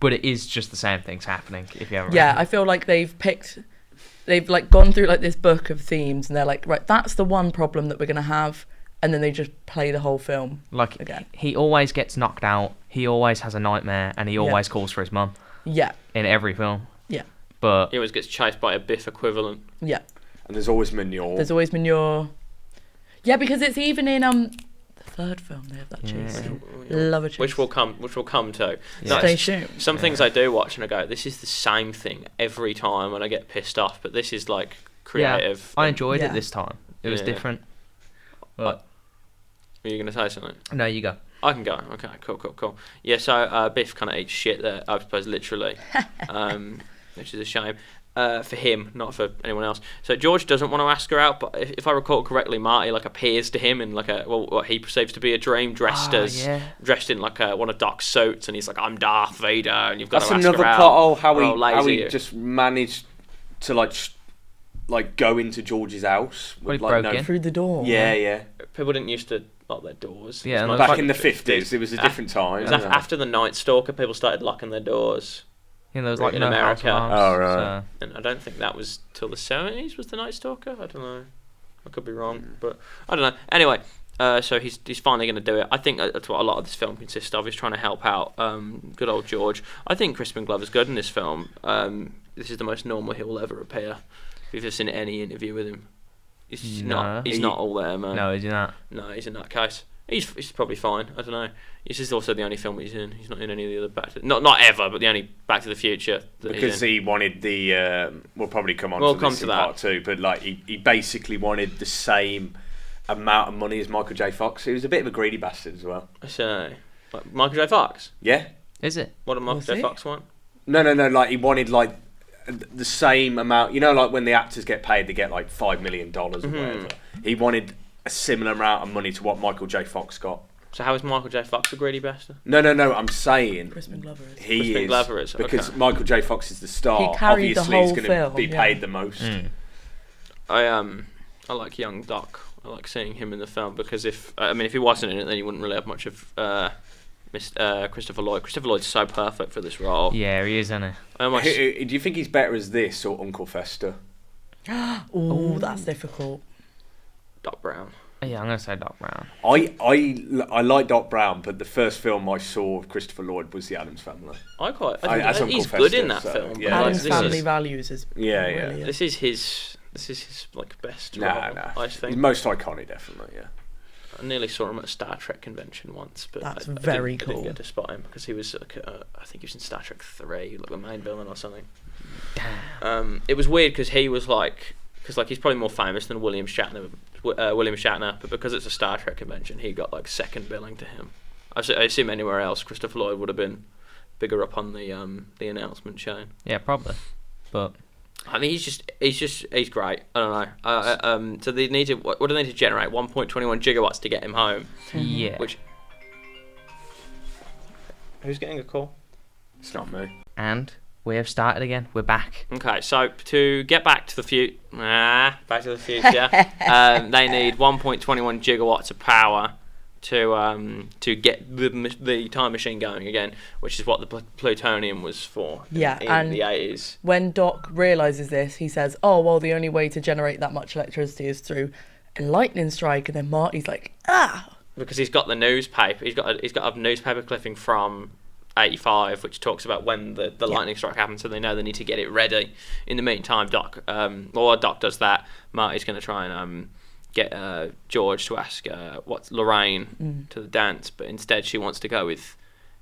but it is just the same things happening. If you ever Yeah, I feel like they've like gone through like this book of themes and they're like, right, that's the one problem that we're gonna have, and then they just play the whole film like again. he always gets knocked out. He always has a nightmare, and he always calls for his mum Yeah, in every film. yeah, But he always gets chased by a Biff equivalent. yeah. And there's always manure. There's always manure. Yeah, because it's even in the third film they have that chase. Yeah. scene. Love a chase. Which we'll come to. Yeah. No, Stay it's- tuned. some things I do watch and I go, this is the same thing every time, and I get pissed off. But this is like creative. I enjoyed Yeah. it this time. It was Yeah. different. But Are you going to say something? no, you go. I can go. Okay, cool. Yeah, so Biff kind of eats shit there, I suppose, literally, which is a shame. For him, not for anyone else. So George doesn't want to ask her out, but if I recall correctly, Marty like appears to him in like what he perceives to be a dream, dressed in like one of Doc's suits, and he's like, "I'm Darth Vader," and you've got That's to ask another her out. plot hole. How We're all he lazy. just managed to like go into George's house. Well, he like, broke no- in. Through the door. Yeah, yeah. People didn't used to lock their doors. Yeah, and It's that's Back mostly in the 50s. 50s, it was a different time. It was wasn't it? after the Night Stalker, people started locking their doors. You know, there was like In no America. house alarms, Oh, right. so- And I don't think that was till the 70s was the Night Stalker. I don't know. I could be wrong, but I don't know. Anyway, so he's finally going to do it. I think that's what a lot of this film consists of, is trying to help out good old George. I think Crispin Glover's good in this film. This is the most normal he will ever appear. If you've ever seen any interview with him, he's No. not all there, man. No, is he not? No, he's in that case. He's probably fine. I don't know. This is also the only film he's in. He's not in any of the other not ever, but the only Back to the Future that Because he's in. he wanted the. We'll probably come on We'll to come this to in that. part two, but like he basically wanted the same amount of money as Michael J. Fox. He was a bit of a greedy bastard as well. I say, like Michael J. Fox. Yeah. Is it? What did Michael Was J. he? Fox want? No. Like he wanted like the same amount. You know, like when the actors get paid, they get like $5 million or whatever. He wanted a similar amount of money to what Michael J. Fox got. So how is Michael J. Fox a greedy bastard? No. I'm saying Crispin Glover is. he Crispin is Glover is, because okay. Michael J. Fox is the star. He carried the Obviously, whole he's going to film, be yeah. paid the most. I like young Doc. I like seeing him in the film because if he wasn't in it, then you wouldn't really have much of Christopher Lloyd. Christopher Lloyd's so perfect for this role. Yeah, he is, isn't he? Do you think he's better as this or Uncle Fester? Oh, that's difficult. Doc Brown. Yeah, I'm gonna say Doc Brown. I like Doc Brown, but the first film I saw of Christopher Lloyd was The Addams Family. I as think he's Uncle good Fester, in that so, film. yeah. Addams This Family is- Values is brilliant. This is his like best role. Nah. I think. Most iconic, definitely. Yeah. I nearly saw him at a Star Trek convention once, but That's I very didn't cool. get to spot him because he was like, I think he was in Star Trek 3, like the main villain or something. It was weird because he was like, he's probably more famous than William Shatner, but because it's a Star Trek convention, he got like second billing to him. I assume anywhere else, Christopher Lloyd would have been bigger up on the announcement chain. Yeah, probably. But I mean, he's great. I don't know. So they need to what do they need to generate? 1.21 gigawatts to get him home. yeah. Who's getting a call? It's not me. And we have started again. We're back. Okay, so to get back to the future, they need 1.21 gigawatts of power to get the time machine going again, which is what the plutonium was for. in and the 80s. When Doc realizes this, he says, "Oh well, the only way to generate that much electricity is through a lightning strike." And then Marty's like, "Ah." Because he's got the newspaper. He's got a newspaper clipping from 85, which talks about when the lightning strike happened, so they know they need to get it ready. In the meantime, Doc does that. Marty's going to try and get George to ask what's Lorraine to the dance, but instead she wants to go with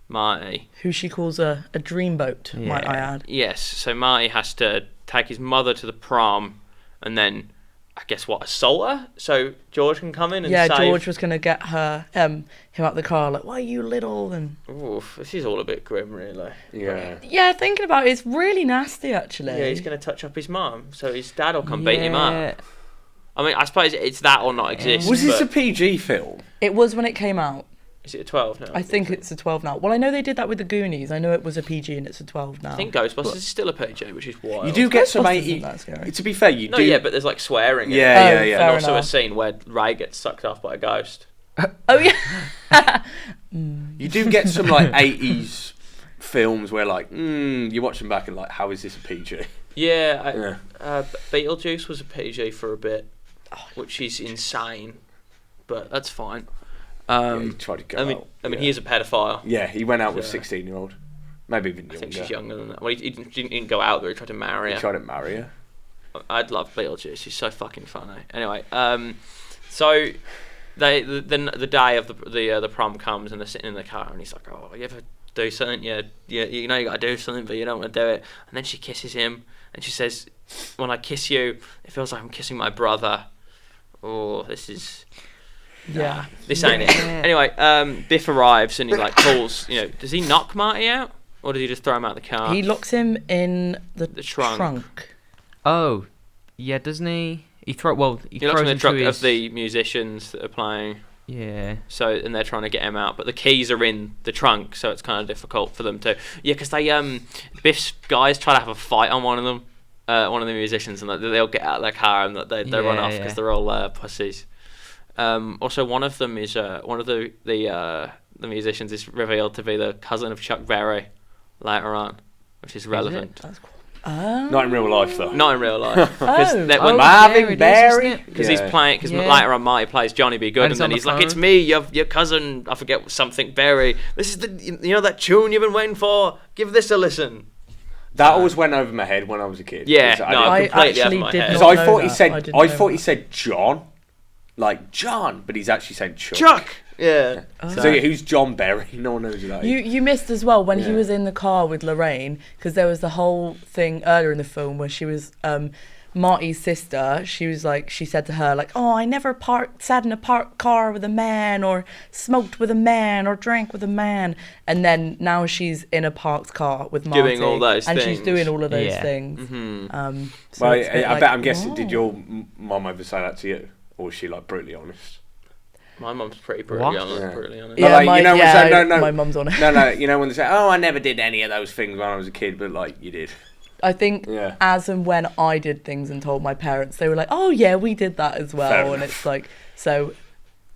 Marty, Who she calls a dreamboat, might I add. Yes, so Marty has to take his mother to the prom, and then I guess assault her, so George can come in and save. George was going to get her him out the car, like, "Why are you little?" And Oof, this is all a bit grim, really. yeah, thinking about it, it's really nasty, actually. Yeah, he's going to touch up his mum, so his dad will come beat him up. I mean, I suppose it's that or not exist. Was this a PG film? It was when it came out. Is it a 12 now? I think it's a 12 now. Well, I know they did that with the Goonies. I know it was a PG and it's a 12 now. I think Ghostbusters is still a PG, which is wild. You do get some Ghostbusters 80. isn't that scary. To be fair, you do. Yeah, but there's like swearing. Yeah. And fair also enough. a scene where Ray gets sucked off by a ghost. Oh yeah. You do get some like 80s films where like you watch them back and like, how is this a PG? Yeah. Beetlejuice was a PG for a bit, which is insane, but that's fine. He tried to go out. He is a pedophile. Yeah, he went out with a Yeah. 16-year-old. Maybe even younger. I think she's younger than that. Well, he didn't go out there. He tried to marry her. He tried to marry her. I'd love Beetlejuice. He's so fucking funny. Anyway, so the day of the prom comes and they're sitting in the car and he's like, "Oh, you ever do something? Yeah, you know you gotta do something, but you don't want to do it." And then she kisses him and she says, "When I kiss you, it feels like I'm kissing my brother." Oh, this is. Yeah. This ain't it. Anyway, Biff arrives and he like calls. Does he knock Marty out or does he just throw him out the car? He locks him in the trunk. Oh, yeah, doesn't he? He throws him in the into truck his... of the musicians that are playing. Yeah. So and they're trying to get him out, but the keys are in the trunk, so it's kind of difficult for them to. Yeah, because Biff's guys try to have a fight on one of them, one of the musicians, and they'll get out of their car and they run off because they're all pussies. Also, one of them is one of the musicians is revealed to be the cousin of Chuck Berry later on, which is relevant. That's cool. Not in real life, though. Not in real life. Marvin Berry. Because he's playing. Because later on, Marty plays Johnny B. Good, and then he's like, "It's me, your cousin. I forget something Berry. This is that tune you've been waiting for. Give this a listen." That always went over my head when I was a kid. Yeah, I completely actually over my did head. not Because I know thought he that. said, I didn't I know thought he that. said John, like John, but he's actually saying Chuck. Chuck. Yeah. So who's John Berry? No one knows who that is. You missed as well when he Yeah. was in the car with Lorraine, because there was the whole thing earlier in the film where she was Marty's sister. She said to her like, "Oh, I never sat in a parked car with a man, or smoked with a man, or drank with a man." And then now she's in a parked car with Marty, Doing all those and things. she's doing all of those Yeah. things. Mm-hmm. So Well, it's a bit I like, bet I'm guessing. oh. Did your mum ever say that to you, or was she like brutally honest? My mum's pretty What? brutally honest. Yeah. Brutally honest. Yeah, like, you know, when say, no, my mum's on it. no, you know when they say, "Oh, I never did any of those things when I was a kid," but like you did. I think Yeah. as and when I did things and told my parents, they were like, "Oh yeah, we did that as well." Fair And enough. it's like, so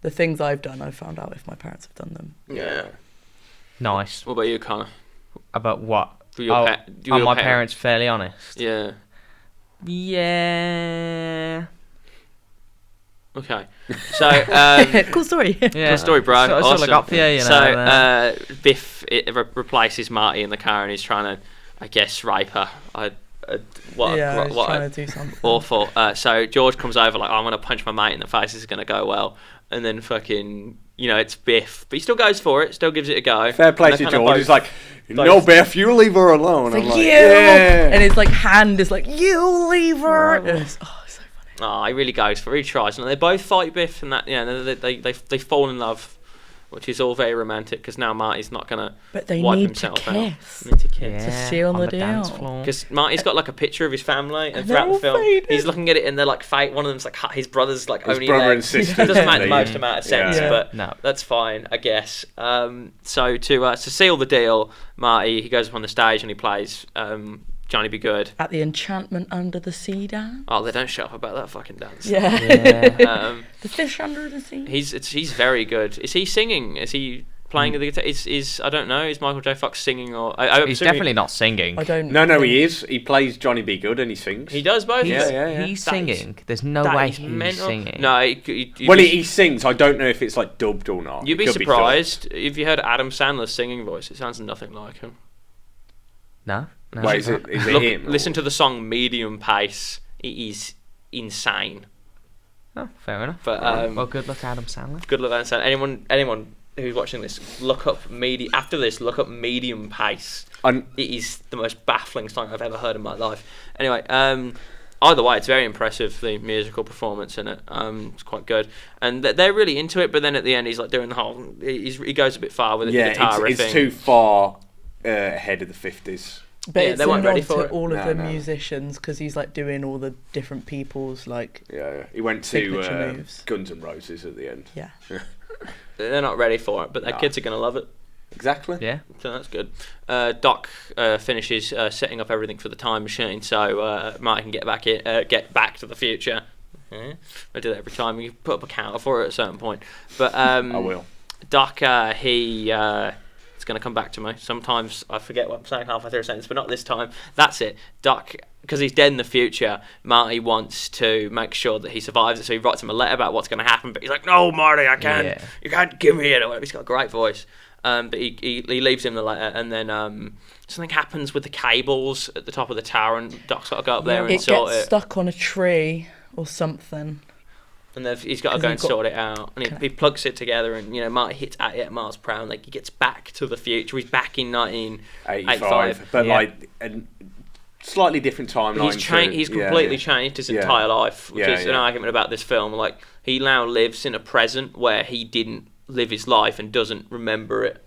the things I've done, I've found out if my parents have done them. Yeah. Nice. What about you, Connor? About what? Were your Oh, pa- were are your my parents- parents fairly honest? Yeah. Yeah. Okay. So, Cool story. Yeah. cool story, bro. So, Awesome. look up for you, you know. So, Biff replaces Marty in the car, and he's trying to, I guess, rape her. What Yeah, he's what trying to do something. awful. So George comes over like, I'm gonna punch my mate in the face. This is gonna go well. And then fucking, it's Biff, but he still goes for it. Still gives it a go. Fair play And to they're kinda George. both- He's like, "No, Beth, you leave her alone." It's I'm like, like, you! "Yeah." And his like hand is like, you leave her. And it's, so funny. Oh, he really goes for it. He tries, and they both fight Biff, and that they fall in love, which is all very romantic because now Marty's not gonna But they wipe need to himself out. kiss. Need to kiss. To seal on the dance deal. floor. Because Marty's got like a picture of his family, and And throughout they're the film, all faded. he's looking at it, and they're like fight. One of them's like his brother's like His only brother leg. and sister. It doesn't make the Yeah. most amount of sense, Yeah. but No. that's fine, I guess. So to seal the deal, Marty he goes up on the stage and he plays Johnny Be Good. At the Enchantment Under the Sea dance. Oh, they don't shut up about that fucking dance. Yeah. Yeah. The fish under the sea. He's very good. Is he singing? Is he playing the guitar? Is I don't know. Is Michael J. Fox singing or? I'm He's assuming definitely not singing. I don't. No, think- he is. He plays Johnny Be Good and he sings. He does both. He's, Yeah. he's That is- singing. There's no That way is he's mental. singing. No, Well, he sings. I don't know if it's like dubbed or not. You'd be It could dubbed. surprised if you heard Adam Sandler's singing voice. It sounds nothing like him. No. Wait, is it him? Listen to the song Medium Pace. It is insane. Oh, fair enough. But Well, good luck, Adam Sandler. good luck, Adam Sandler. Anyone who's watching this, look up After this, look up Medium Pace. And It is the most baffling song I've ever heard in my life. Anyway, either way, it's very impressive, the musical performance in it. It's quite good. And they're really into it, but then at the end, he's like doing the whole... He goes a bit far with the guitar riffing. it's too far ahead of the 50s. But Yeah, it's they a weren't ready nod for to it. all of No, the no. musicians because he's like doing all the different people's like Yeah. He went Signature to moves. Guns N' Roses at the end. yeah. They're not ready for it, but their No. kids are going to love it. Exactly. Yeah. So that's good. Doc finishes setting up everything for the time machine, so Marty can get back to the future. Yeah. I do that every time. You put up a counter for it at a certain point. But I will. Doc, it's going to come back to me. Sometimes I forget what I'm saying halfway through a sentence, but not this time. That's it. Doc, because he's dead in the future, Marty wants to make sure that he survives it, so he writes him a letter about what's going to happen, but he's like, no, Marty, I can't. Yeah. You can't give me it. He's got a great voice. But he leaves him the letter, and then something happens with the cables at the top of the tower, and Doc's got to go up there and It sort gets it. stuck on a tree or something. And he's got to 'Cause go you've and got- sort it out. And he plugs it together, and Marty hits 88 miles per hour, and like he gets back to the future. He's back in 1985. But Yeah. like a slightly different timeline. He's completely changed his Yeah. entire life, which Yeah, is an yeah. argument about this film. Like he now lives in a present where he didn't live his life and doesn't remember it.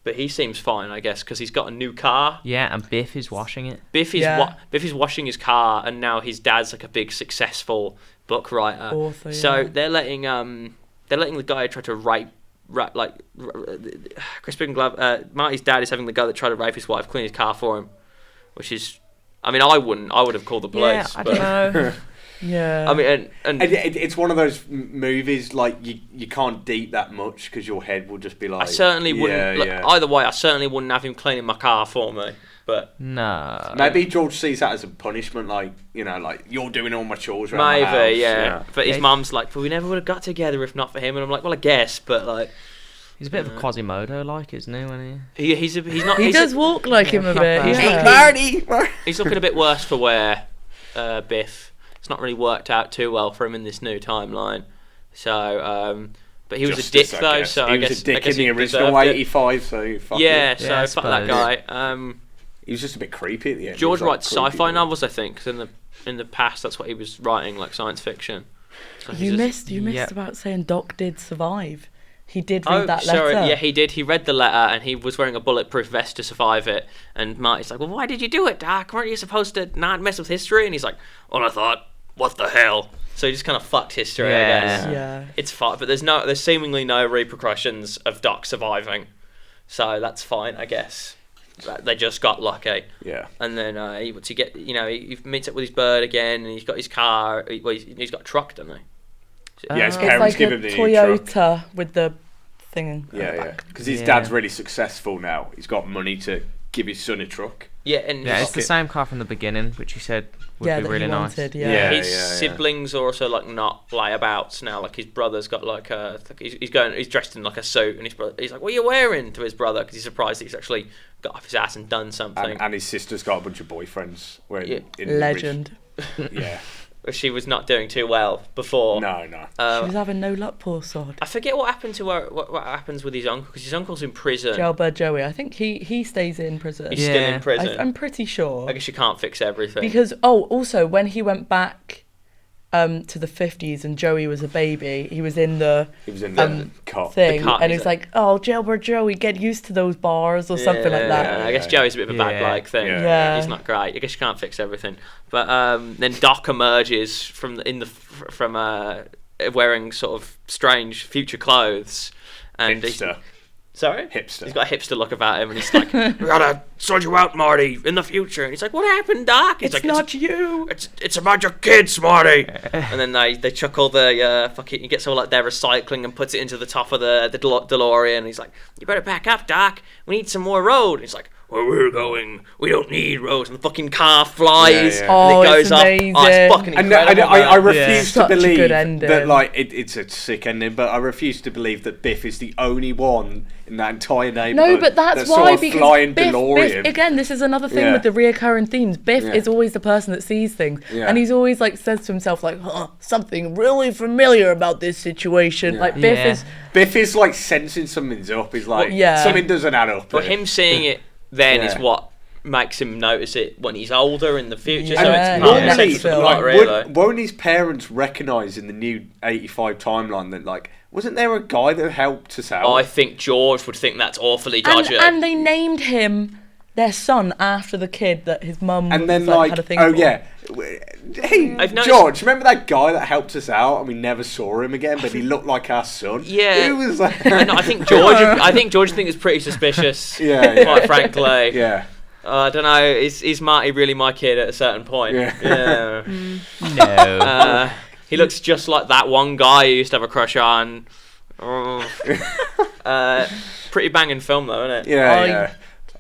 But he seems fine, I guess, because he's got a new car. Yeah, and Biff is washing it. Biff is Yeah. Biff is washing his car, and now his dad's like a big successful book writer. Author, So yeah. they're letting the guy try to rape Chris Glove. Marty's dad is having the guy that tried to rape his wife clean his car for him, which is, I mean, I wouldn't. I would have called the police. I but, don't know. Yeah. I mean, and It's one of those movies like you can't deep that much because your head will just be like. I certainly wouldn't. Yeah. Either way, I certainly wouldn't have him cleaning my car for me. But No. Maybe George sees that as a punishment, like you're doing all my chores around the house. maybe, yeah. But his Yeah. mum's like, "But we never would have got together if not for him." And I'm like, "Well, I guess, but like, He's a bit of a Quasimodo, like, isn't he? When he's not. he he's does walk like him a bit. proper. Yeah. He's looking a bit worse for wear, Biff. It's not really worked out too well for him in this new timeline. So, but he was a dick though. So he I was guess a dick I guess in the he original deserved it. '85. So fuck Yeah, it. so Yeah, I fuck that suppose. guy. He was just a bit creepy at the end. George He was, like, writes creepy, sci-fi wasn't he? novels, I think, 'cause in the past that's what he was writing, like science fiction. So he's You just- missed Yeah. about saying Doc did survive. He did read Oh, that letter. sorry. Yeah, he did. He read the letter, and he was wearing a bulletproof vest to survive it. And Marty's like, "Well, why did you do it, Doc? Weren't you supposed to not mess with history?" And he's like, "Well, I thought, what the hell?" So he just kind of fucked history, I Yeah. guess. Yeah. It's fine, but there's seemingly no repercussions of Doc surviving, so that's fine, I guess. They just got lucky. Yeah. And then once he get, he meets up with his bird again, and he's got his car. He's got a truck, doesn't he? Yeah, his It's parents like give a him the new truck. Toyota with the thing. Yeah, yeah. Because his Yeah. dad's really successful now. He's got money to give his son a truck. Yeah, and Yeah, it's his, the same car from the beginning, which he said would Yeah, be that really he nice. wanted. Yeah. Yeah. his siblings are also like not layabouts now. Like his brother's got like he's dressed in like a suit, and he's like, "What are you wearing?" to his brother because he's surprised that he's actually got off his ass and done something. And his sister's got a bunch of boyfriends. Yeah. Legend. Yeah. She was not doing too well before. No. She was having no luck, poor sod. I forget what happened to her. What happens with his uncle? Because his uncle's in prison. Jailbird Joey. I think he stays in prison. He's still Yeah. in prison. I'm pretty sure. I guess you can't fix everything. Because also when he went back to the 50s and Joey was a baby, he was in the He was in the cop. thing, cot, and he's it's like, oh, Jailbird Joey, get used to those bars or something like that. Yeah, I guess Joey's a bit of a bad Yeah. bloke thing. Yeah. He's not great. I guess you can't fix everything. But then Doc emerges from wearing sort of strange future clothes, and Hipster. Sorry? Hipster. He's got a hipster look about him, and he's like, "We gotta sort you out, Marty, in the future." And he's like, "What happened, Doc?" He's It's like, not you. It's about your kids, Marty. And then they chuck all the fucking. He gets all like their recycling and puts it into the top of the DeLorean. And he's like, "You better back up, Doc. We need some more road." And he's like, "Where we're going, we don't need roads." And the fucking car flies, Yeah. and Oh, it goes it's up. amazing. Oh, it's fucking And incredible. I man. refuse to Such a believe good ending. that, like, it's a sick ending, but I refuse to believe that Biff is the only one in that entire neighborhood. No, but that's why, sort of because flying Biff, DeLorean. again, this is another thing Yeah. with the reoccurring themes. Biff Yeah. is always the person that sees things, Yeah. and he's always like says to himself like, something really familiar about this situation. Yeah. Like Biff Yeah. is, Biff is like sensing something's up. He's like, yeah. something doesn't add up. But him seeing it then is Yeah. what makes him notice it when he's older in the future. Yeah. So Yeah. it's part of the Normally, sense of the like, plot, really. won't his parents recognise in the new 85 timeline that, like, wasn't there a guy that helped us out? I think George would think that's awfully and, dodgy. and they named him their son after the kid that his mum and then, like, like, had a thing oh, for. yeah. Hey, I've noticed- George, remember that guy that helped us out and we never saw him again, but he looked like our son? Yeah. Who was that? And I think George thinks it's pretty suspicious. Yeah. Quite frankly. Yeah. I don't know. Is Marty really my kid at a certain point? Yeah. No. He looks just like that one guy who used to have a crush on. Oh. Pretty banging film though, isn't it? Yeah, I- yeah.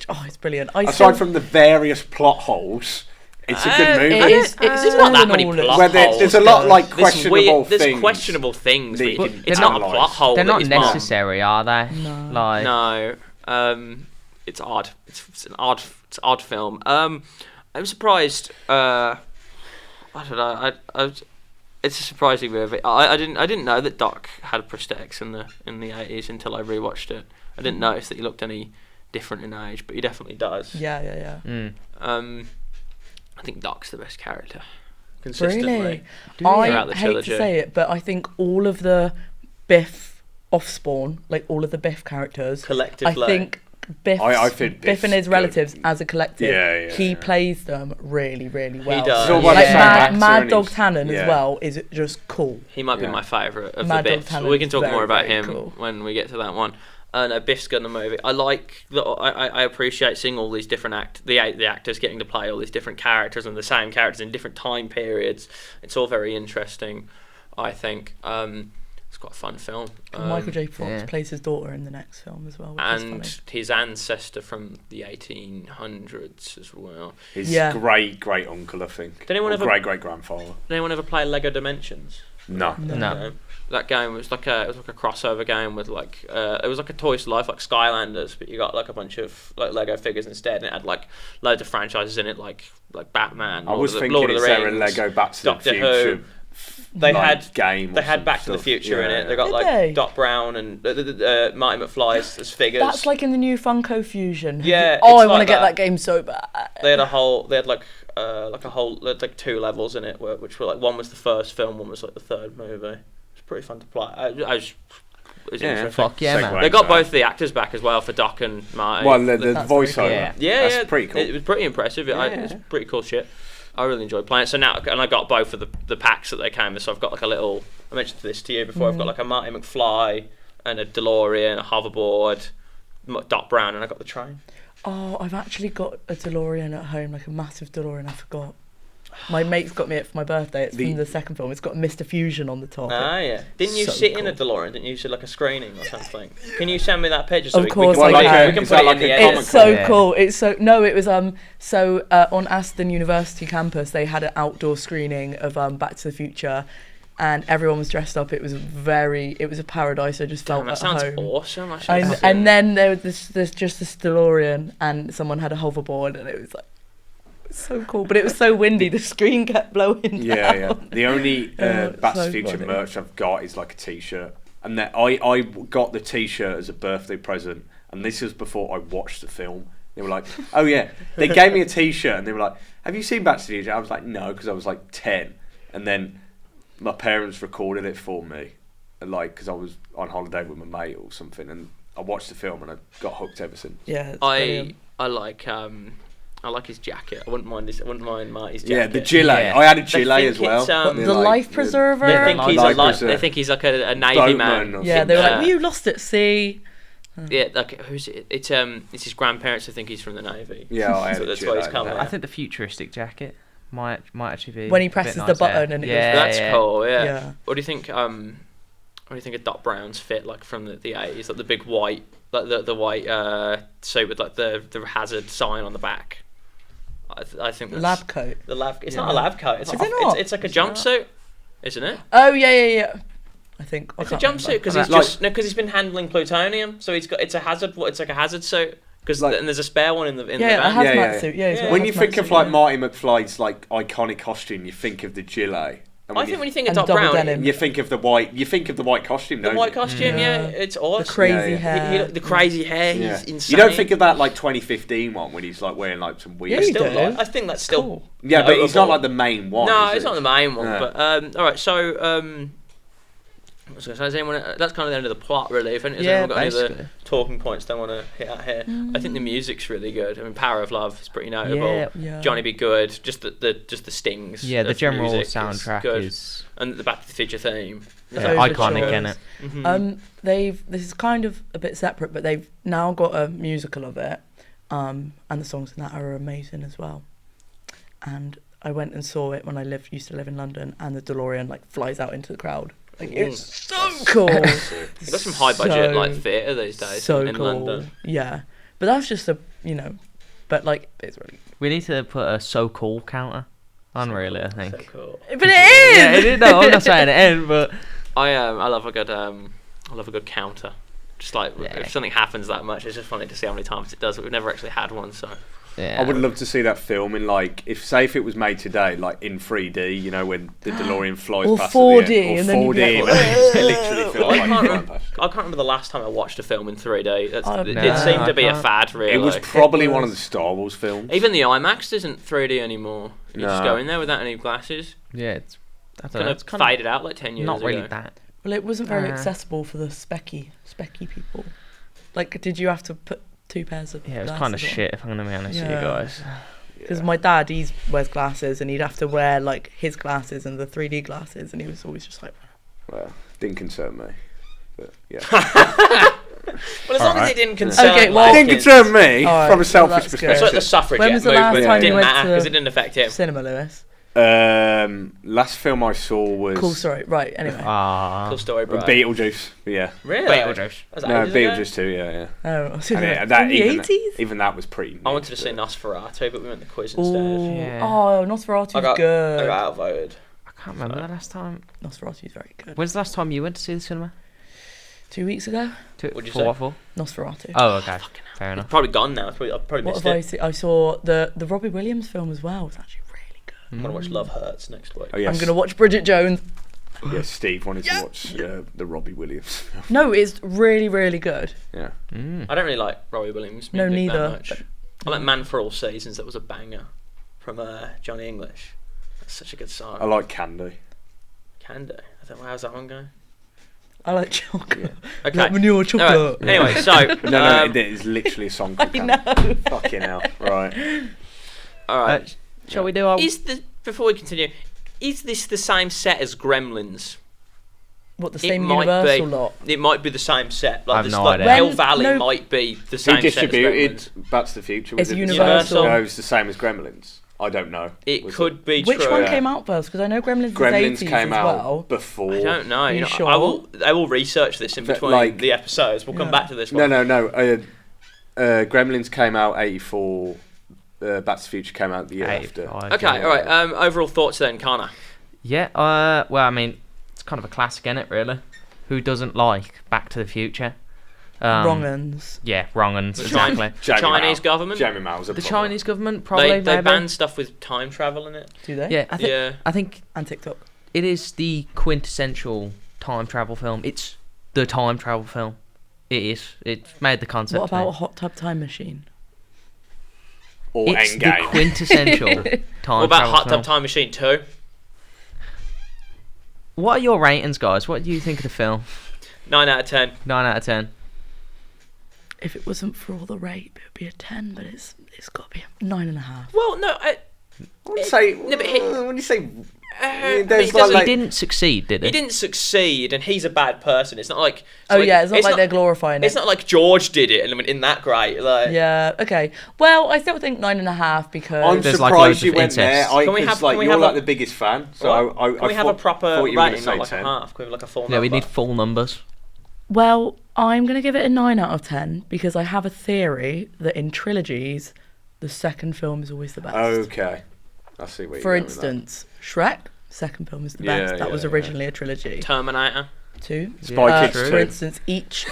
Oh, it's brilliant. Aside from the various plot holes, it's a good movie. it is. There's not that many all plot Where holes. there's a lot like questionable There's things. questionable things. that But you But can it's not a analyse. plot hole. They're that not is marked. necessary, are they? No. Like, No. It's odd. It's an odd film. I'm surprised. I don't know. It's a surprising movie. I didn't know that Doc had prosthetics in the 80s until I rewatched it. I didn't notice that he looked any different in age, but he definitely does. Yeah. I think Doc's the best character consistently. Really? Throughout I the hate trilogy. to say it, but I think all of the Biff offspawn, like all of the Biff characters, Collectively. I think I think Biff and Biff's his relatives good. as a collective, Yeah, he yeah. plays them really, really well. does. It's all about Like the same Mad, actor Mad and Dog he's- Tannen yeah. as well is just cool. He might be Yeah. my favourite of Mad the Dog Biffs. Tannen's We can talk very, more about very him cool. when we get to that one. No, Biff's good in the movie. I like that. I appreciate seeing all these different the actors getting to play all these different characters and the same characters in different time periods. It's all very interesting. I think it's quite a fun film. Michael J. Fox yeah. plays his daughter in the next film as well, which is funny. And his ancestor from the 1800s as well. His Yeah. great uncle, I think. Did anyone Or ever- great grandfather? Did anyone ever play Lego Dimensions? No. No. That game was like a crossover game with like it was like a Toys to Life like Skylanders, but you got like a bunch of like Lego figures instead, and it had like loads of franchises in it, like Batman. I was thinking, Lord of is the there a Rings, Lego Back to Doctor the Future Who. They like, had game? They or had some Back to the stuff? Future in Yeah, it. yeah. They got Did like they? Doc Brown and Marty McFly as figures. That's like in the new Funko Fusion. Yeah, Oh, it's I want to like get that. that game so bad. They had like 2 levels in it, which were like one was the first film, one was like the third movie. It's pretty fun to play. It's interesting. Fuck yeah, man. Segue. They got both the actors back as well for Doc and Marty. Well, the That's voiceover. very yeah, That's pretty cool. It was pretty impressive. Yeah. It's pretty cool shit. I really enjoyed playing it. So now, and I got both of the packs that they came with. So I've got like a little. I mentioned this to you before. I've got like a Marty McFly and a DeLorean, a hoverboard, Doc Brown, and I got the train. Oh, I've actually got a DeLorean at home, like a massive DeLorean. I forgot. My mate's got me it for my birthday. It's from the second film. It's got Mr. Fusion on the top. Ah, yeah. Didn't you So sit cool. in a DeLorean? Didn't you sit like a screening or something? Can you send me that picture so Of we course can, I can. we can Is put that it like in the a edit? comic It's so Yeah. cool. It's so no. It was on Aston University campus. They had an outdoor screening of Back to the Future, and everyone was dressed up. It was a paradise. I just felt Damn, that at sounds home. awesome. I should have And then there was this DeLorean, and someone had a hoverboard, and it was like so cool. But it was so windy. The screen kept blowing. Yeah, down. yeah. The only Back to so the Future funny. merch I've got is like a T-shirt, and that I got the T-shirt as a birthday present, and this was before I watched the film. They were like, "Oh yeah," they gave me a T-shirt, and they were like, "Have you seen Back to the Future?" I was like, "No," because I was like 10, and then my parents recorded it for me, like because I was on holiday with my mate or something, and I watched the film and I got hooked ever since. Yeah, it's brilliant. I like his jacket. I wouldn't mind Marty's jacket. Yeah, the gilet. Yeah. I had a They gilet think as well. it's, What, They're the life preserver? They think he's Life a preserver. they think he's like a navy Boatman man. or Yeah, they were like, Uh, "Were you lost at sea?" Yeah, like who's it? It's his grandparents who think he's from the navy. Yeah, I had So a that's gilet. why he's come I out. think the futuristic jacket might actually be When he a bit presses the nicer. button and it goes- yeah, That's yeah. cool. Yeah. Yeah. What do you think? What do you think of Doc Brown's fit like from the 80s? Like the big white, like the white suit with like the hazard sign on the back. I think that's Lab coat. The lab. It's Yeah. not a lab coat. It's Is like it not? It's like a Is it not? jumpsuit, isn't it? Oh yeah. I think I It's a can't remember. jumpsuit because Like- he's been handling plutonium, so it's a hazard. It's like a hazard suit because Like- and there's a spare one in the Yeah, a van. hazmat Yeah, yeah. suit. Yeah, he's Yeah. got a When you hazmat think of suit, like yeah. Marty McFly's like iconic costume, you think of the gilet. And I think when you think of And Doc double Brown, denim. you think of the white, costume, the don't white you? costume, yeah, it's The awesome. crazy Yeah, yeah. hair. The crazy hair, Yeah. he's insane. You don't think of that like 2015 one when he's like wearing like some weird. Yeah, you Still do. like, I think that's still Cool. Yeah, but he's not notable. like the main one. No, is it's it? not the main one. Yeah. But all right, so what was I gonna say? Does anyone, that's kind of the end of the plot, really. If anyone, has Yeah, anyone got any other basically. talking points they want to hit out here? I think the music's really good. I mean, Power of Love is pretty notable. Yeah. Yeah. Johnny Be Good, just the stings. Yeah, the of general music soundtrack good. is And the Back to the Future theme. yeah, Overtures. iconic, innit? Mhm. This is kind of a bit separate, but they've now got a musical of it, and the songs in that are amazing as well. And I went and saw it when I used to live in London, and the DeLorean like flies out into the crowd. Like it's so cool. You've got some high budget So- like theatre these days so in cool. London. Yeah, but that's just but like it's really. We need to put a so cool counter on, really, I think. So cool. But it is. Yeah, it is. No, I'm not saying it is, but I love a good counter. Just like Yeah. if something happens that much, it's just funny to see how many times it does. But we've never actually had one, so yeah. I would love to see that film in like if it was made today, like in 3D. You know when the DeLorean flies Or past 4D, at the end, or and then you'd 4D, be like, and it literally feels I like can't flying remember. past. I can't remember the last time I watched a film in 3D. Oh, It no, did seem I to be a can't. fad, really. It was probably It one of was. the Star Wars films. Even the IMAX isn't 3D anymore. You just No. go in there without any glasses. Yeah, it's I don't Kind know. of It's kind faded out like 10 years not ago. really that. Well, it wasn't very Uh. accessible for the specky people. Like, did you have to put 2 pairs of? Yeah, it was kind of glasses on? shit, if I'm gonna be honest with you Yeah. guys. Because my dad, he wears glasses, and he'd have to wear like his glasses and the 3D glasses, and he was always just like, Well, didn't concern me. But yeah. Well, as long as Alright. it didn't concern Okay, well- It didn't Watkins. concern me Alright, from a well, selfish that's good. It's like the perspective. suffragette When was the last movement. time It you didn't went matter to because it didn't affect him. cinema, Lewis. Last film I saw was Cool story. Right. Anyway. Ah, Cool story, bro. Beetlejuice. But yeah. Really? Beetlejuice. Was that No, ages ago? Beetlejuice too. Yeah. Oh, And that in the even 80s. even that was pretty. I wanted to mixed, see but- Nosferatu, but we went the quiz instead. Ooh. Yeah. Oh, Nosferatu's I got good. outvoted. I can't remember the last time. Nosferatu's very good. When's the last time you went to see the cinema? 2 weeks ago, What'd you for say? what for? Nosferatu. Oh, okay. Fair It's enough. probably gone now. I've probably What missed have I it. seen? I saw the Robbie Williams film as well. It was actually really good. I'm going to watch Love Hurts next week. Oh yes. I'm gonna watch Bridget Jones. Yes, Steve wanted to watch the Robbie Williams film. No, it's really, really good. Yeah. Mm. I don't really like Robbie Williams No, music neither, that much. I like Man for All Seasons. That was a banger from Johnny English. That's such a good song. I like Candy. Candy. I don't know how's that one going. I like chocolate. Okay. Like manure All chocolate. right. Anyway, so No, um, it is literally a song called I Candy. know. Fucking hell. Right. all right. Shall we do our... Before we continue, is this the same set as Gremlins? What, the same Universal lot? It might be the same set. Like, I have no like idea. Hill Valley might be the same Who distributed set as Back to the Future? It's Was it Universal. No, it was the same as Gremlins. I don't know. It Was could be Which true. one came out first? Because I know Gremlins, Gremlins is 80s came as out well. before. I don't know. You sure? I will research this in But, between like- the episodes. We'll come back to this No, one. no. Gremlins came out 84. Back to the Future came out the year after. 85, Okay, yeah. all right. Overall thoughts then, Connor. Yeah, well, I mean, it's kind of a classic, isn't it, really? Who doesn't like Back to the Future? Wrong uns. Yeah, wrong uns, exactly. The Chinese government? Jamie Mao was a The problem. Chinese government, probably, They maybe. ban stuff with time travel in it. Do they? Yeah, Yeah. I think And TikTok. it is the quintessential time travel film. It's the time travel film. It is. It's made the concept. What about a thing. hot tub time machine? Or It's the Endgame. quintessential time What about travel Hot film. Tub Time Machine 2? What are your ratings, guys? What do you think of the film? 9 out of 10. 9 out of 10. If it wasn't for all the rape, it would be a 10, but it's got to be a 9.5. Well, no. I would say. No, but he- when you say. he there's doesn't- He didn't succeed, did he? He didn't succeed, and he's a bad person. It's not like. Oh, yeah, it's not like they're glorifying It's it. not like George did it and went in that great. Like, Yeah, okay. Well, I still think 9.5 because... I'm There's, like, surprised loads you of went there. incest. Can we have- Like, can we you're have like a- the biggest fan, so What? Can we have a proper thought you were gonna rating, not say like 10. a half? Can we have like a full Yeah, number? we need full numbers. Well, I'm going to give it a 9 out of 10 because I have a theory that in trilogies, the second film is always the best. Okay. I see what you're For going with that. instance, Shrek, second film is the Yeah, best. That yeah, was yeah. originally a trilogy. Terminator. 2. Spy Kids true. 2. For instance, each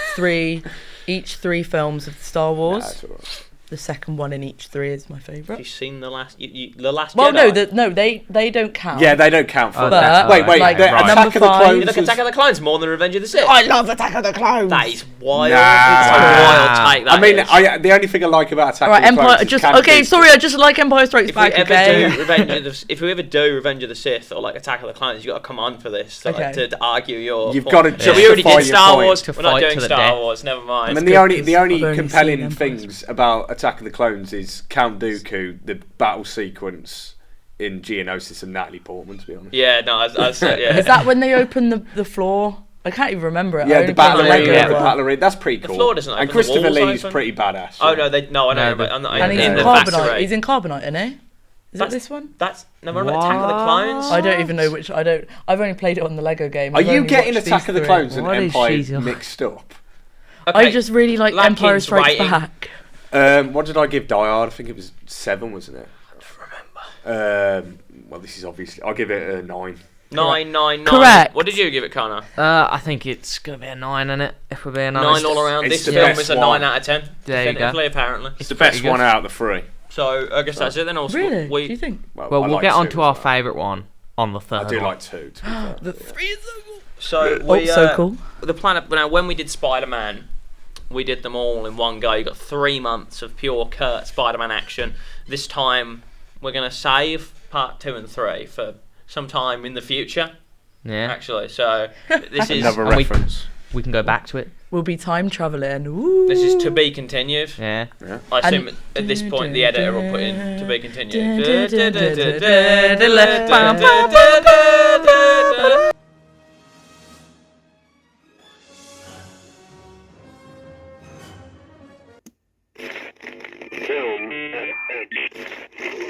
three films of Star Wars, Nah, it's all right. the second one in each 3 is my Have you favourite. seen the last? The last. Well, Jedi? no, they don't count. Yeah, they don't count for Oh, that. that's Wait, right. wait. Like, the right. Attack Number of the 5. Clones You look at was- Attack of the Clones more than Revenge of the Sith. I love Attack of the Clones. That is wild. Nah. It's a wild take. That I mean, is. the only thing I like about Attack All right, of the Clones Empire. is Just Cannon okay. Dooku. Sorry, I just like Empire Strikes If we Back. ever Okay. do if we ever do Revenge of the Sith or like Attack of the Clones, you got to come on for this Okay. to argue your. You've point. got to So we already justify did your Star point. Wars. To We're not fight doing to the Star death. Wars. Never I mind. mean, good the only 'cause the only I've only compelling seen Empire things about Attack of the Clones is Count Dooku, the battle sequence in Geonosis, and Natalie Portman. To be honest. Yeah, no, I said yeah. Is that when they open the floor? I can't even remember it. I Yeah, only the played battle Lego arena. yeah. The one. battle arena. That's pretty cool. floor doesn't and open, the Christopher walls Lee's open. pretty badass. Oh yeah. no, I know. No, But I'm not. And he's in in the Carbonite. Vassarate. He's in Carbonite, isn't he? Is it That's- this one? That's no. What about Attack of the Clones? I don't even know which. I've only played it on the Lego game. Are I've you only getting watched Attack these of the 3. Clones and What is Empire she- mixed up? Okay, I just really like Latkins Empire Strikes rating. Back. What did I give Die Hard? I think it was 7, wasn't it? I don't remember. Well, this is obviously. I'll give it a 9. 9. Correct. What did you give it, Connor? I think it's going to be a 9, innit? If we're being 9 honest. all around. It's This the film best is a one. 9 out of 10. There you go. Definitively, apparently. It's the best pretty one good. out of the 3. So I guess that's it then. Also, Really? we Do you think? Well, I we'll like get 2 on to as our well. favourite one on the third I do one. like 2. To be fair. The 3 is so cool. So Oh, we so cool. the planet. Now, when we did Spider-Man, we did them all in one go. You got 3 months of pure Kurt Spider-Man action. This time, we're gonna save part 2 and 3 for some time in the future. Yeah. Actually, so this is Another And we- reference. We can go back to it. We'll be time traveling. Ooh. this is to be continued. Yeah. I assume And- at this point the editor will put in to be continued.